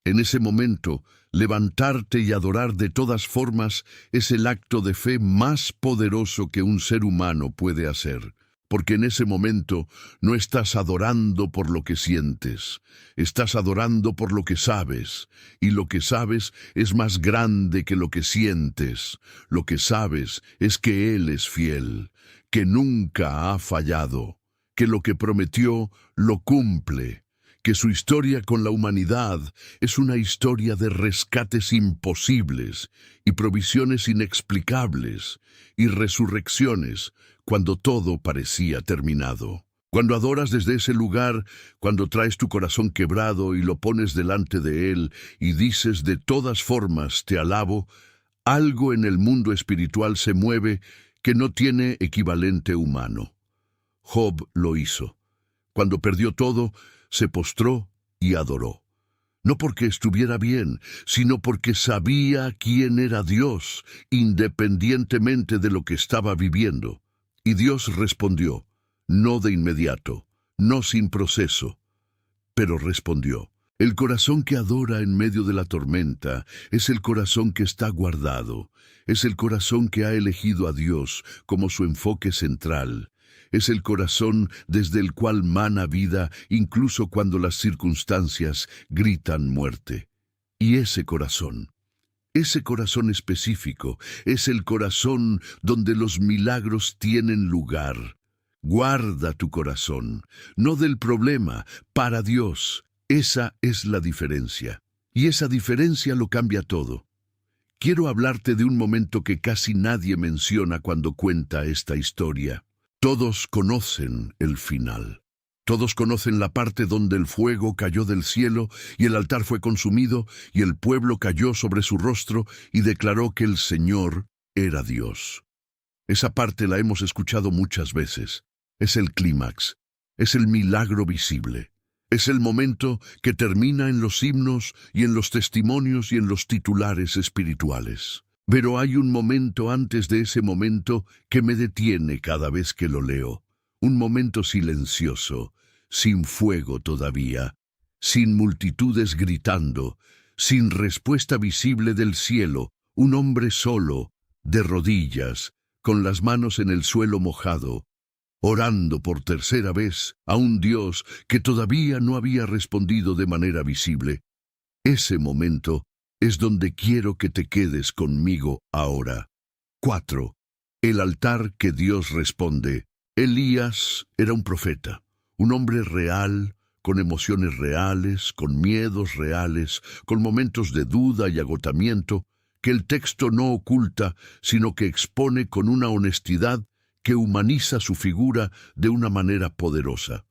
En ese momento, levantarte y adorar de todas formas es el acto de fe más poderoso que un ser humano puede hacer. Porque en ese momento no estás adorando por lo que sientes, estás adorando por lo que sabes, y lo que sabes es más grande que lo que sientes. Lo que sabes es que Él es fiel, que nunca ha fallado, que lo que prometió lo cumple, que su historia con la humanidad es una historia de rescates imposibles y provisiones inexplicables y resurrecciones cuando todo parecía terminado. Cuando adoras desde ese lugar, cuando traes tu corazón quebrado y lo pones delante de Él y dices de todas formas te alabo, algo en el mundo espiritual se mueve que no tiene equivalente humano. Job lo hizo. Cuando perdió todo, se postró y adoró. No porque estuviera bien, sino porque sabía quién era Dios, independientemente de lo que estaba viviendo. Y Dios respondió, no de inmediato, no sin proceso. Pero respondió: el corazón que adora en medio de la tormenta es el corazón que está guardado, es el corazón que ha elegido a Dios como su enfoque central, es el corazón desde el cual mana vida incluso cuando las circunstancias gritan muerte. Y ese corazón específico, es el corazón donde los milagros tienen lugar. Guarda tu corazón, no del problema, para Dios. Esa es la diferencia. Y esa diferencia lo cambia todo. Quiero hablarte de un momento que casi nadie menciona cuando cuenta esta historia. Todos conocen el final. Todos conocen la parte donde el fuego cayó del cielo y el altar fue consumido y el pueblo cayó sobre su rostro y declaró que el Señor era Dios. Esa parte la hemos escuchado muchas veces. Es el clímax, es el milagro visible. Es el momento que termina en los himnos y en los testimonios y en los titulares espirituales. Pero hay un momento antes de ese momento que me detiene cada vez que lo leo. Un momento silencioso, sin fuego todavía, sin multitudes gritando, sin respuesta visible del cielo, un hombre solo, de rodillas, con las manos en el suelo mojado, orando por tercera vez a un Dios que todavía no había respondido de manera visible. Ese momento es donde quiero que te quedes conmigo ahora. 4. El altar que Dios responde. Elías era un profeta, un hombre real, con emociones reales, con miedos reales, con momentos de duda y agotamiento, que el texto no oculta, sino que expone con una honestidad que humaniza su figura de una manera poderosa.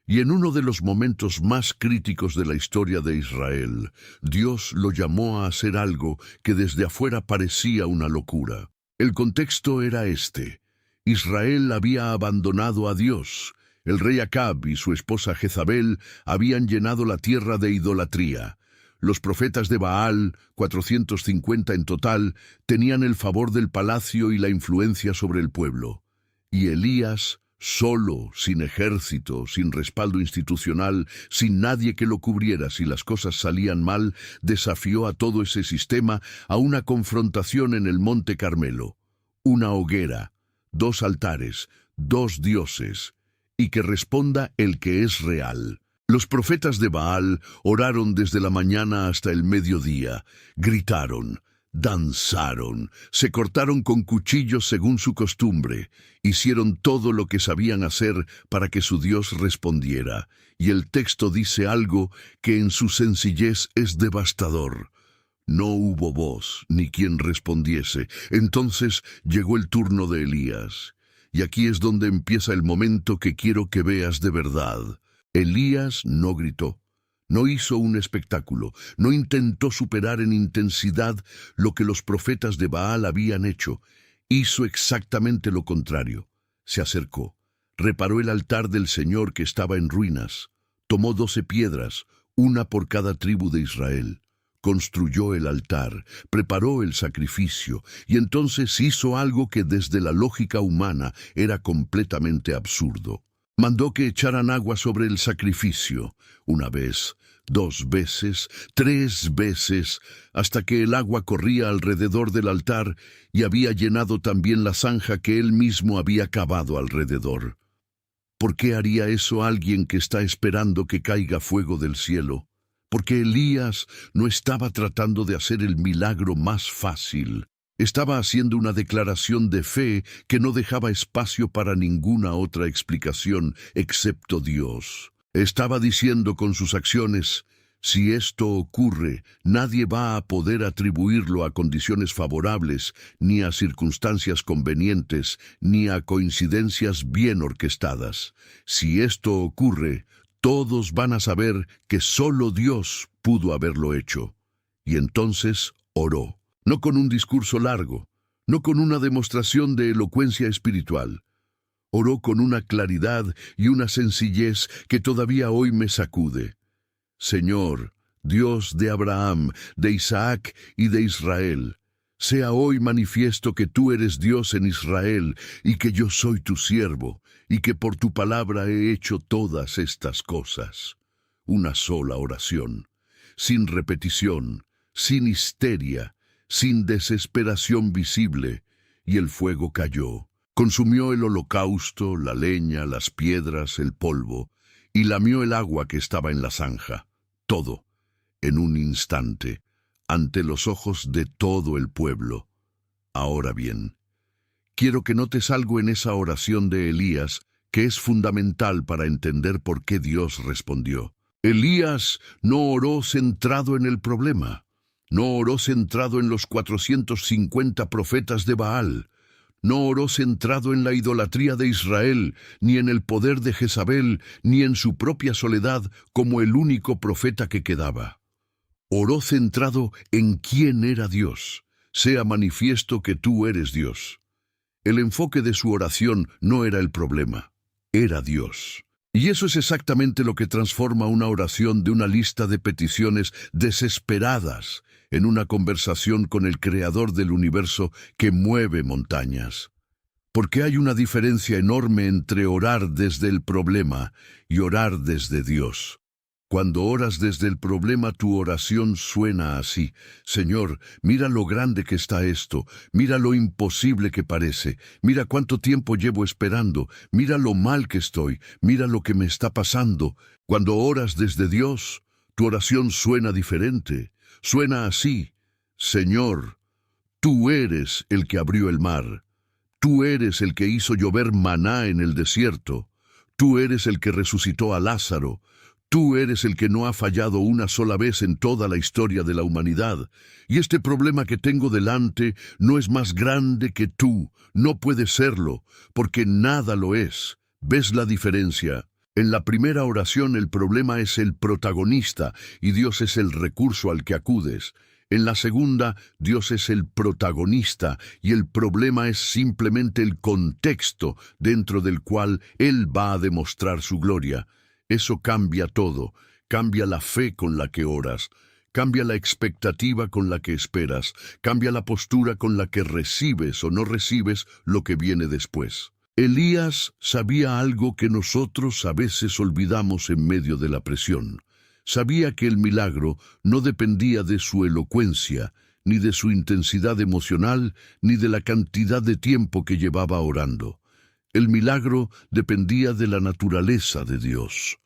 Y en uno de los momentos más críticos de la historia de Israel, Dios lo llamó a hacer algo que desde afuera parecía una locura. El contexto era este: Israel había abandonado a Dios. El rey Acab y su esposa Jezabel habían llenado la tierra de idolatría. Los profetas de Baal, 450 en total, tenían el favor del palacio y la influencia sobre el pueblo. Y Elías, solo, sin ejército, sin respaldo institucional, sin nadie que lo cubriera si las cosas salían mal, desafió a todo ese sistema a una confrontación en el Monte Carmelo. Una hoguera, 2 altares, 2 dioses, y que responda el que es real. Los profetas de Baal oraron desde la mañana hasta el mediodía, gritaron, danzaron, se cortaron con cuchillos según su costumbre, hicieron todo lo que sabían hacer para que su Dios respondiera, y el texto dice algo que en su sencillez es devastador. No hubo voz ni quien respondiese. Entonces llegó el turno de Elías. Y aquí es donde empieza el momento que quiero que veas de verdad. Elías no gritó, no hizo un espectáculo, no intentó superar en intensidad lo que los profetas de Baal habían hecho. Hizo exactamente lo contrario. Se acercó, reparó el altar del Señor que estaba en ruinas, tomó 12 piedras, una por cada tribu de Israel. Construyó el altar, preparó el sacrificio, y entonces hizo algo que desde la lógica humana era completamente absurdo. Mandó que echaran agua sobre el sacrificio, 1 vez, 2 veces, 3 veces, hasta que el agua corría alrededor del altar y había llenado también la zanja que él mismo había cavado alrededor. ¿Por qué haría eso alguien que está esperando que caiga fuego del cielo? Porque Elías no estaba tratando de hacer el milagro más fácil. Estaba haciendo una declaración de fe que no dejaba espacio para ninguna otra explicación excepto Dios. Estaba diciendo con sus acciones: si esto ocurre, nadie va a poder atribuirlo a condiciones favorables, ni a circunstancias convenientes, ni a coincidencias bien orquestadas. Si esto ocurre, todos van a saber que solo Dios pudo haberlo hecho. Y entonces oró. No con un discurso largo, no con una demostración de elocuencia espiritual. Oró con una claridad y una sencillez que todavía hoy me sacude. Señor, Dios de Abraham, de Isaac y de Israel, Sea hoy manifiesto que tú eres Dios en Israel, y que yo soy tu siervo, y que por tu palabra he hecho todas estas cosas. Una sola oración, sin repetición, sin histeria, sin desesperación visible, y el fuego cayó. Consumió el holocausto, la leña, las piedras, el polvo, y lamió el agua que estaba en la zanja. Todo, en un instante, ante los ojos de todo el pueblo. Ahora bien, quiero que notes algo en esa oración de Elías que es fundamental para entender por qué Dios respondió. Elías no oró centrado en el problema, no oró centrado en los 450 profetas de Baal, no oró centrado en la idolatría de Israel, ni en el poder de Jezabel, ni en su propia soledad como el único profeta que quedaba. Oró centrado en quién era Dios. Sea manifiesto que tú eres Dios. El enfoque de su oración no era el problema, era Dios. Y eso es exactamente lo que transforma una oración de una lista de peticiones desesperadas en una conversación con el Creador del universo que mueve montañas. Porque hay una diferencia enorme entre orar desde el problema y orar desde Dios. Cuando oras desde el problema, tu oración suena así: Señor, mira lo grande que está esto, mira lo imposible que parece, mira cuánto tiempo llevo esperando, mira lo mal que estoy, mira lo que me está pasando. Cuando oras desde Dios, tu oración suena diferente. Suena así: Señor, tú eres el que abrió el mar, tú eres el que hizo llover maná en el desierto, tú eres el que resucitó a Lázaro, tú eres el que no ha fallado una sola vez en toda la historia de la humanidad. Y este problema que tengo delante no es más grande que tú, no puede serlo, porque nada lo es. ¿Ves la diferencia? En la primera oración el problema es el protagonista y Dios es el recurso al que acudes. En la segunda, Dios es el protagonista y el problema es simplemente el contexto dentro del cual Él va a demostrar su gloria. Eso cambia todo, cambia la fe con la que oras, cambia la expectativa con la que esperas, cambia la postura con la que recibes o no recibes lo que viene después. Elías sabía algo que nosotros a veces olvidamos en medio de la presión. Sabía que el milagro no dependía de su elocuencia, ni de su intensidad emocional, ni de la cantidad de tiempo que llevaba orando. El milagro dependía de la naturaleza de Dios,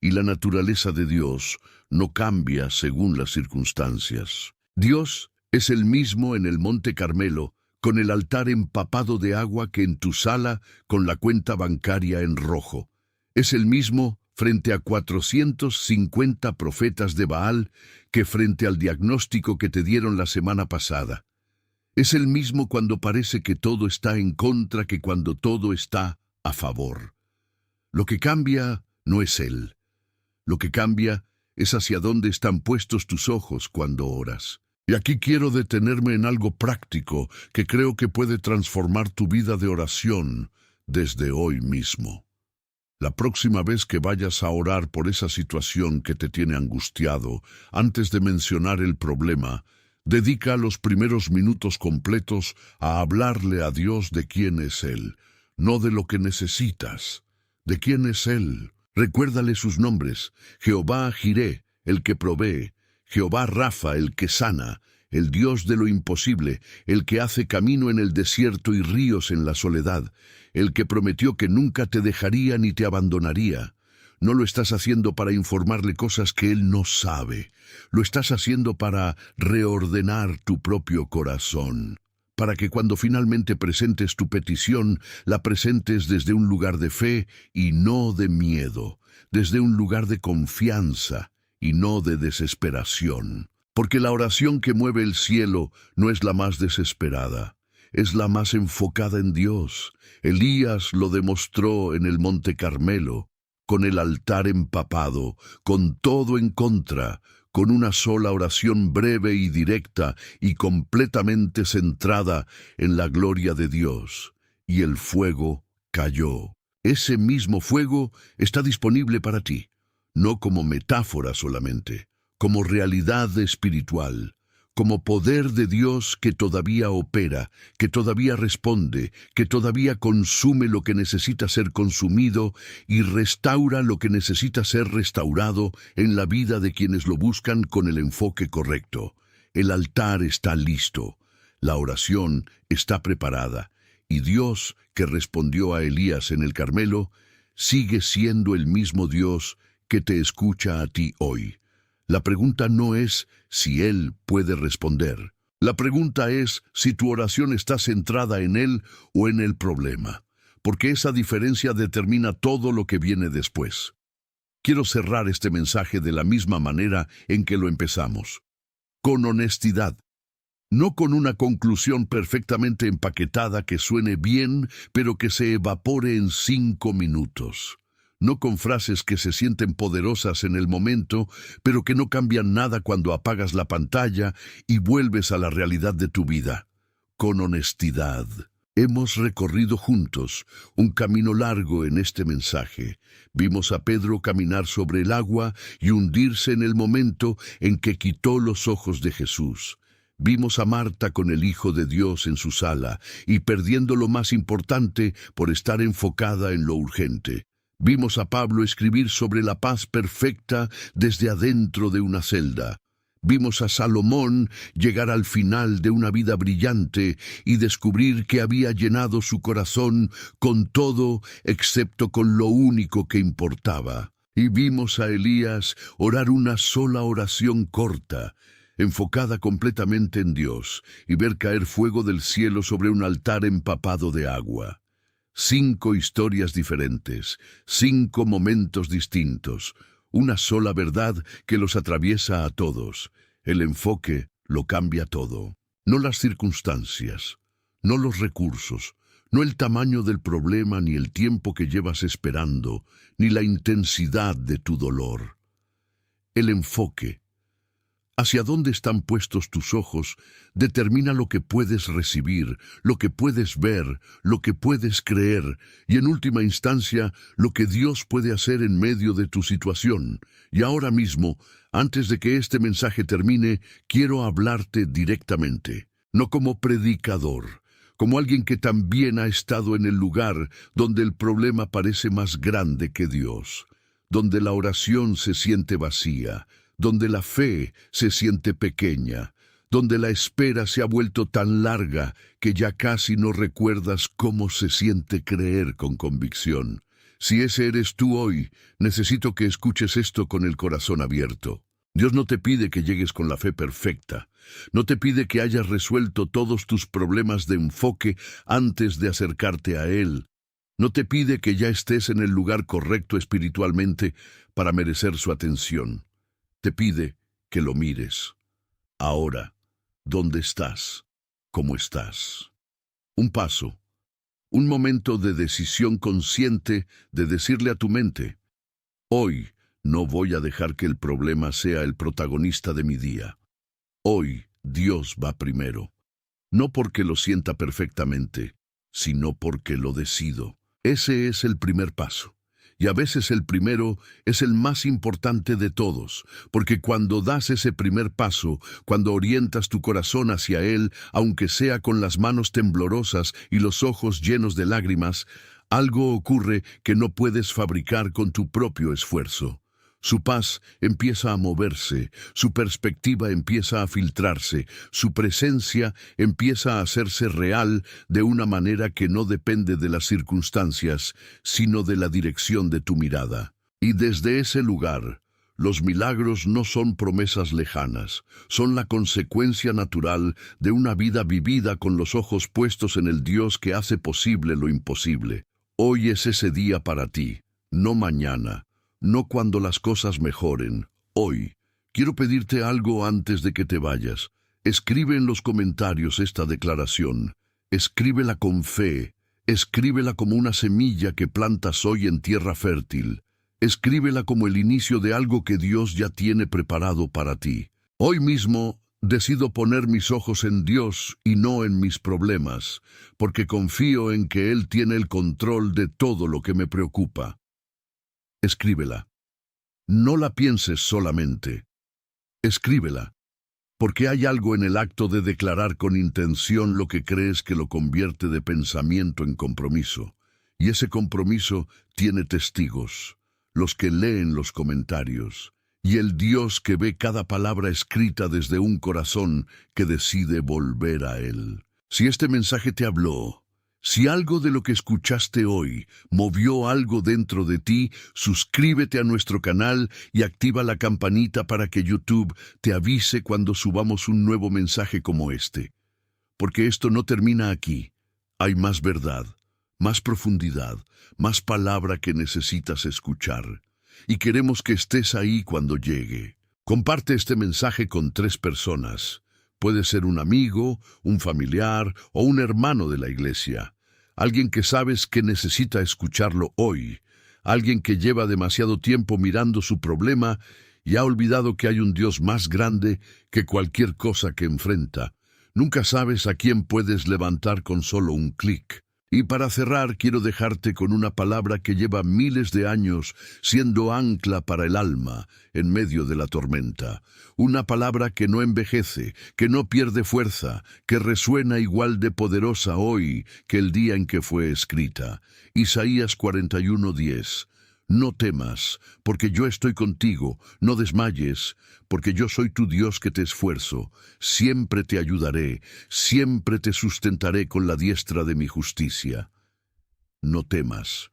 y la naturaleza de Dios no cambia según las circunstancias. Dios es el mismo en el Monte Carmelo, con el altar empapado de agua, que en tu sala con la cuenta bancaria en rojo. Es el mismo frente a 450 profetas de Baal que frente al diagnóstico que te dieron la semana pasada. Es el mismo cuando parece que todo está en contra que cuando todo está a favor. Lo que cambia no es Él. Lo que cambia es hacia dónde están puestos tus ojos cuando oras. Y aquí quiero detenerme en algo práctico que creo que puede transformar tu vida de oración desde hoy mismo. La próxima vez que vayas a orar por esa situación que te tiene angustiado, antes de mencionar el problema, dedica los primeros minutos completos a hablarle a Dios de quién es Él, no de lo que necesitas, de quién es Él. Recuérdale sus nombres: Jehová Jiré, el que provee; Jehová Rafa, el que sana; el Dios de lo imposible, el que hace camino en el desierto y ríos en la soledad, el que prometió que nunca te dejaría ni te abandonaría. No lo estás haciendo para informarle cosas que Él no sabe. Lo estás haciendo para reordenar tu propio corazón, para que cuando finalmente presentes tu petición, la presentes desde un lugar de fe y no de miedo, desde un lugar de confianza y no de desesperación. Porque la oración que mueve el cielo no es la más desesperada, es la más enfocada en Dios. Elías lo demostró en el Monte Carmelo, con el altar empapado, con todo en contra, con una sola oración breve y directa y completamente centrada en la gloria de Dios. Y el fuego cayó. Ese mismo fuego está disponible para ti, no como metáfora solamente, como realidad espiritual, como poder de Dios que todavía opera, que todavía responde, que todavía consume lo que necesita ser consumido y restaura lo que necesita ser restaurado en la vida de quienes lo buscan con el enfoque correcto. El altar está listo, la oración está preparada, y Dios, que respondió a Elías en el Carmelo, sigue siendo el mismo Dios que te escucha a ti hoy. La pregunta no es si Él puede responder. La pregunta es si tu oración está centrada en Él o en el problema, porque esa diferencia determina todo lo que viene después. Quiero cerrar este mensaje de la misma manera en que lo empezamos, con honestidad. No con una conclusión perfectamente empaquetada que suene bien, pero que se evapore en 5 minutos. No con frases que se sienten poderosas en el momento, pero que no cambian nada cuando apagas la pantalla y vuelves a la realidad de tu vida. Con honestidad. Hemos recorrido juntos un camino largo en este mensaje. Vimos a Pedro caminar sobre el agua y hundirse en el momento en que quitó los ojos de Jesús. Vimos a Marta con el Hijo de Dios en su sala y perdiendo lo más importante por estar enfocada en lo urgente. Vimos a Pablo escribir sobre la paz perfecta desde adentro de una celda. Vimos a Salomón llegar al final de una vida brillante y descubrir que había llenado su corazón con todo excepto con lo único que importaba. Y vimos a Elías orar una sola oración corta, enfocada completamente en Dios, y ver caer fuego del cielo sobre un altar empapado de agua. 5 historias diferentes, 5 momentos distintos, una sola verdad que los atraviesa a todos. El enfoque lo cambia todo. No las circunstancias, no los recursos, no el tamaño del problema ni el tiempo que llevas esperando, ni la intensidad de tu dolor. El enfoque. Hacia dónde están puestos tus ojos determina lo que puedes recibir, lo que puedes ver, lo que puedes creer y en última instancia lo que Dios puede hacer en medio de tu situación. Y ahora mismo, antes de que este mensaje termine, quiero hablarte directamente, no como predicador, como alguien que también ha estado en el lugar donde el problema parece más grande que Dios, donde la oración se siente vacía, donde la fe se siente pequeña, donde la espera se ha vuelto tan larga que ya casi no recuerdas cómo se siente creer con convicción. Si ese eres tú hoy, necesito que escuches esto con el corazón abierto. Dios no te pide que llegues con la fe perfecta, no te pide que hayas resuelto todos tus problemas de enfoque antes de acercarte a Él. No te pide que ya estés en el lugar correcto espiritualmente para merecer su atención. Te pide que lo mires. Ahora, ¿dónde estás? ¿Cómo estás? Un paso, un momento de decisión consciente de decirle a tu mente, hoy no voy a dejar que el problema sea el protagonista de mi día. Hoy Dios va primero, no porque lo sienta perfectamente, sino porque lo decido. Ese es el primer paso. Y a veces el primero es el más importante de todos, porque cuando das ese primer paso, cuando orientas tu corazón hacia Él, aunque sea con las manos temblorosas y los ojos llenos de lágrimas, algo ocurre que no puedes fabricar con tu propio esfuerzo. Su paz empieza a moverse, su perspectiva empieza a filtrarse, su presencia empieza a hacerse real de una manera que no depende de las circunstancias, sino de la dirección de tu mirada. Y desde ese lugar, los milagros no son promesas lejanas, son la consecuencia natural de una vida vivida con los ojos puestos en el Dios que hace posible lo imposible. Hoy es ese día para ti, no mañana. No cuando las cosas mejoren, hoy. Quiero pedirte algo antes de que te vayas. Escribe en los comentarios esta declaración. Escríbela con fe. Escríbela como una semilla que plantas hoy en tierra fértil. Escríbela como el inicio de algo que Dios ya tiene preparado para ti. Hoy mismo decido poner mis ojos en Dios y no en mis problemas, porque confío en que Él tiene el control de todo lo que me preocupa. Escríbela. No la pienses solamente. Escríbela. Porque hay algo en el acto de declarar con intención lo que crees que lo convierte de pensamiento en compromiso. Y ese compromiso tiene testigos, los que leen los comentarios, y el Dios que ve cada palabra escrita desde un corazón que decide volver a Él. Si este mensaje te habló, si algo de lo que escuchaste hoy movió algo dentro de ti, suscríbete a nuestro canal y activa la campanita para que YouTube te avise cuando subamos un nuevo mensaje como este. Porque esto no termina aquí. Hay más verdad, más profundidad, más palabra que necesitas escuchar. Y queremos que estés ahí cuando llegue. Comparte este mensaje con 3 personas. Puede ser un amigo, un familiar o un hermano de la iglesia. Alguien que sabes que necesita escucharlo hoy. Alguien que lleva demasiado tiempo mirando su problema y ha olvidado que hay un Dios más grande que cualquier cosa que enfrenta. Nunca sabes a quién puedes levantar con solo un clic. Y para cerrar, quiero dejarte con una palabra que lleva miles de años siendo ancla para el alma en medio de la tormenta. Una palabra que no envejece, que no pierde fuerza, que resuena igual de poderosa hoy que el día en que fue escrita. Isaías 41:10. No temas, porque yo estoy contigo, no desmayes, porque yo soy tu Dios que te esfuerzo, siempre te ayudaré, siempre te sustentaré con la diestra de mi justicia. No temas,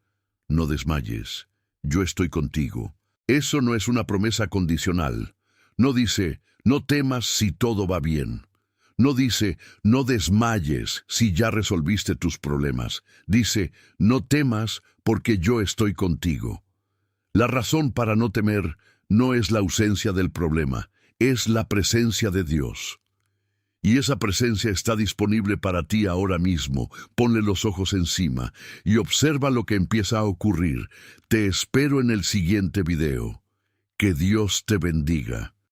no desmayes, yo estoy contigo. Eso no es una promesa condicional. No dice, no temas si todo va bien. No dice, no desmayes si ya resolviste tus problemas. Dice, no temas porque yo estoy contigo. La razón para no temer no es la ausencia del problema, es la presencia de Dios. Y esa presencia está disponible para ti ahora mismo. Ponle los ojos encima y observa lo que empieza a ocurrir. Te espero en el siguiente video. Que Dios te bendiga.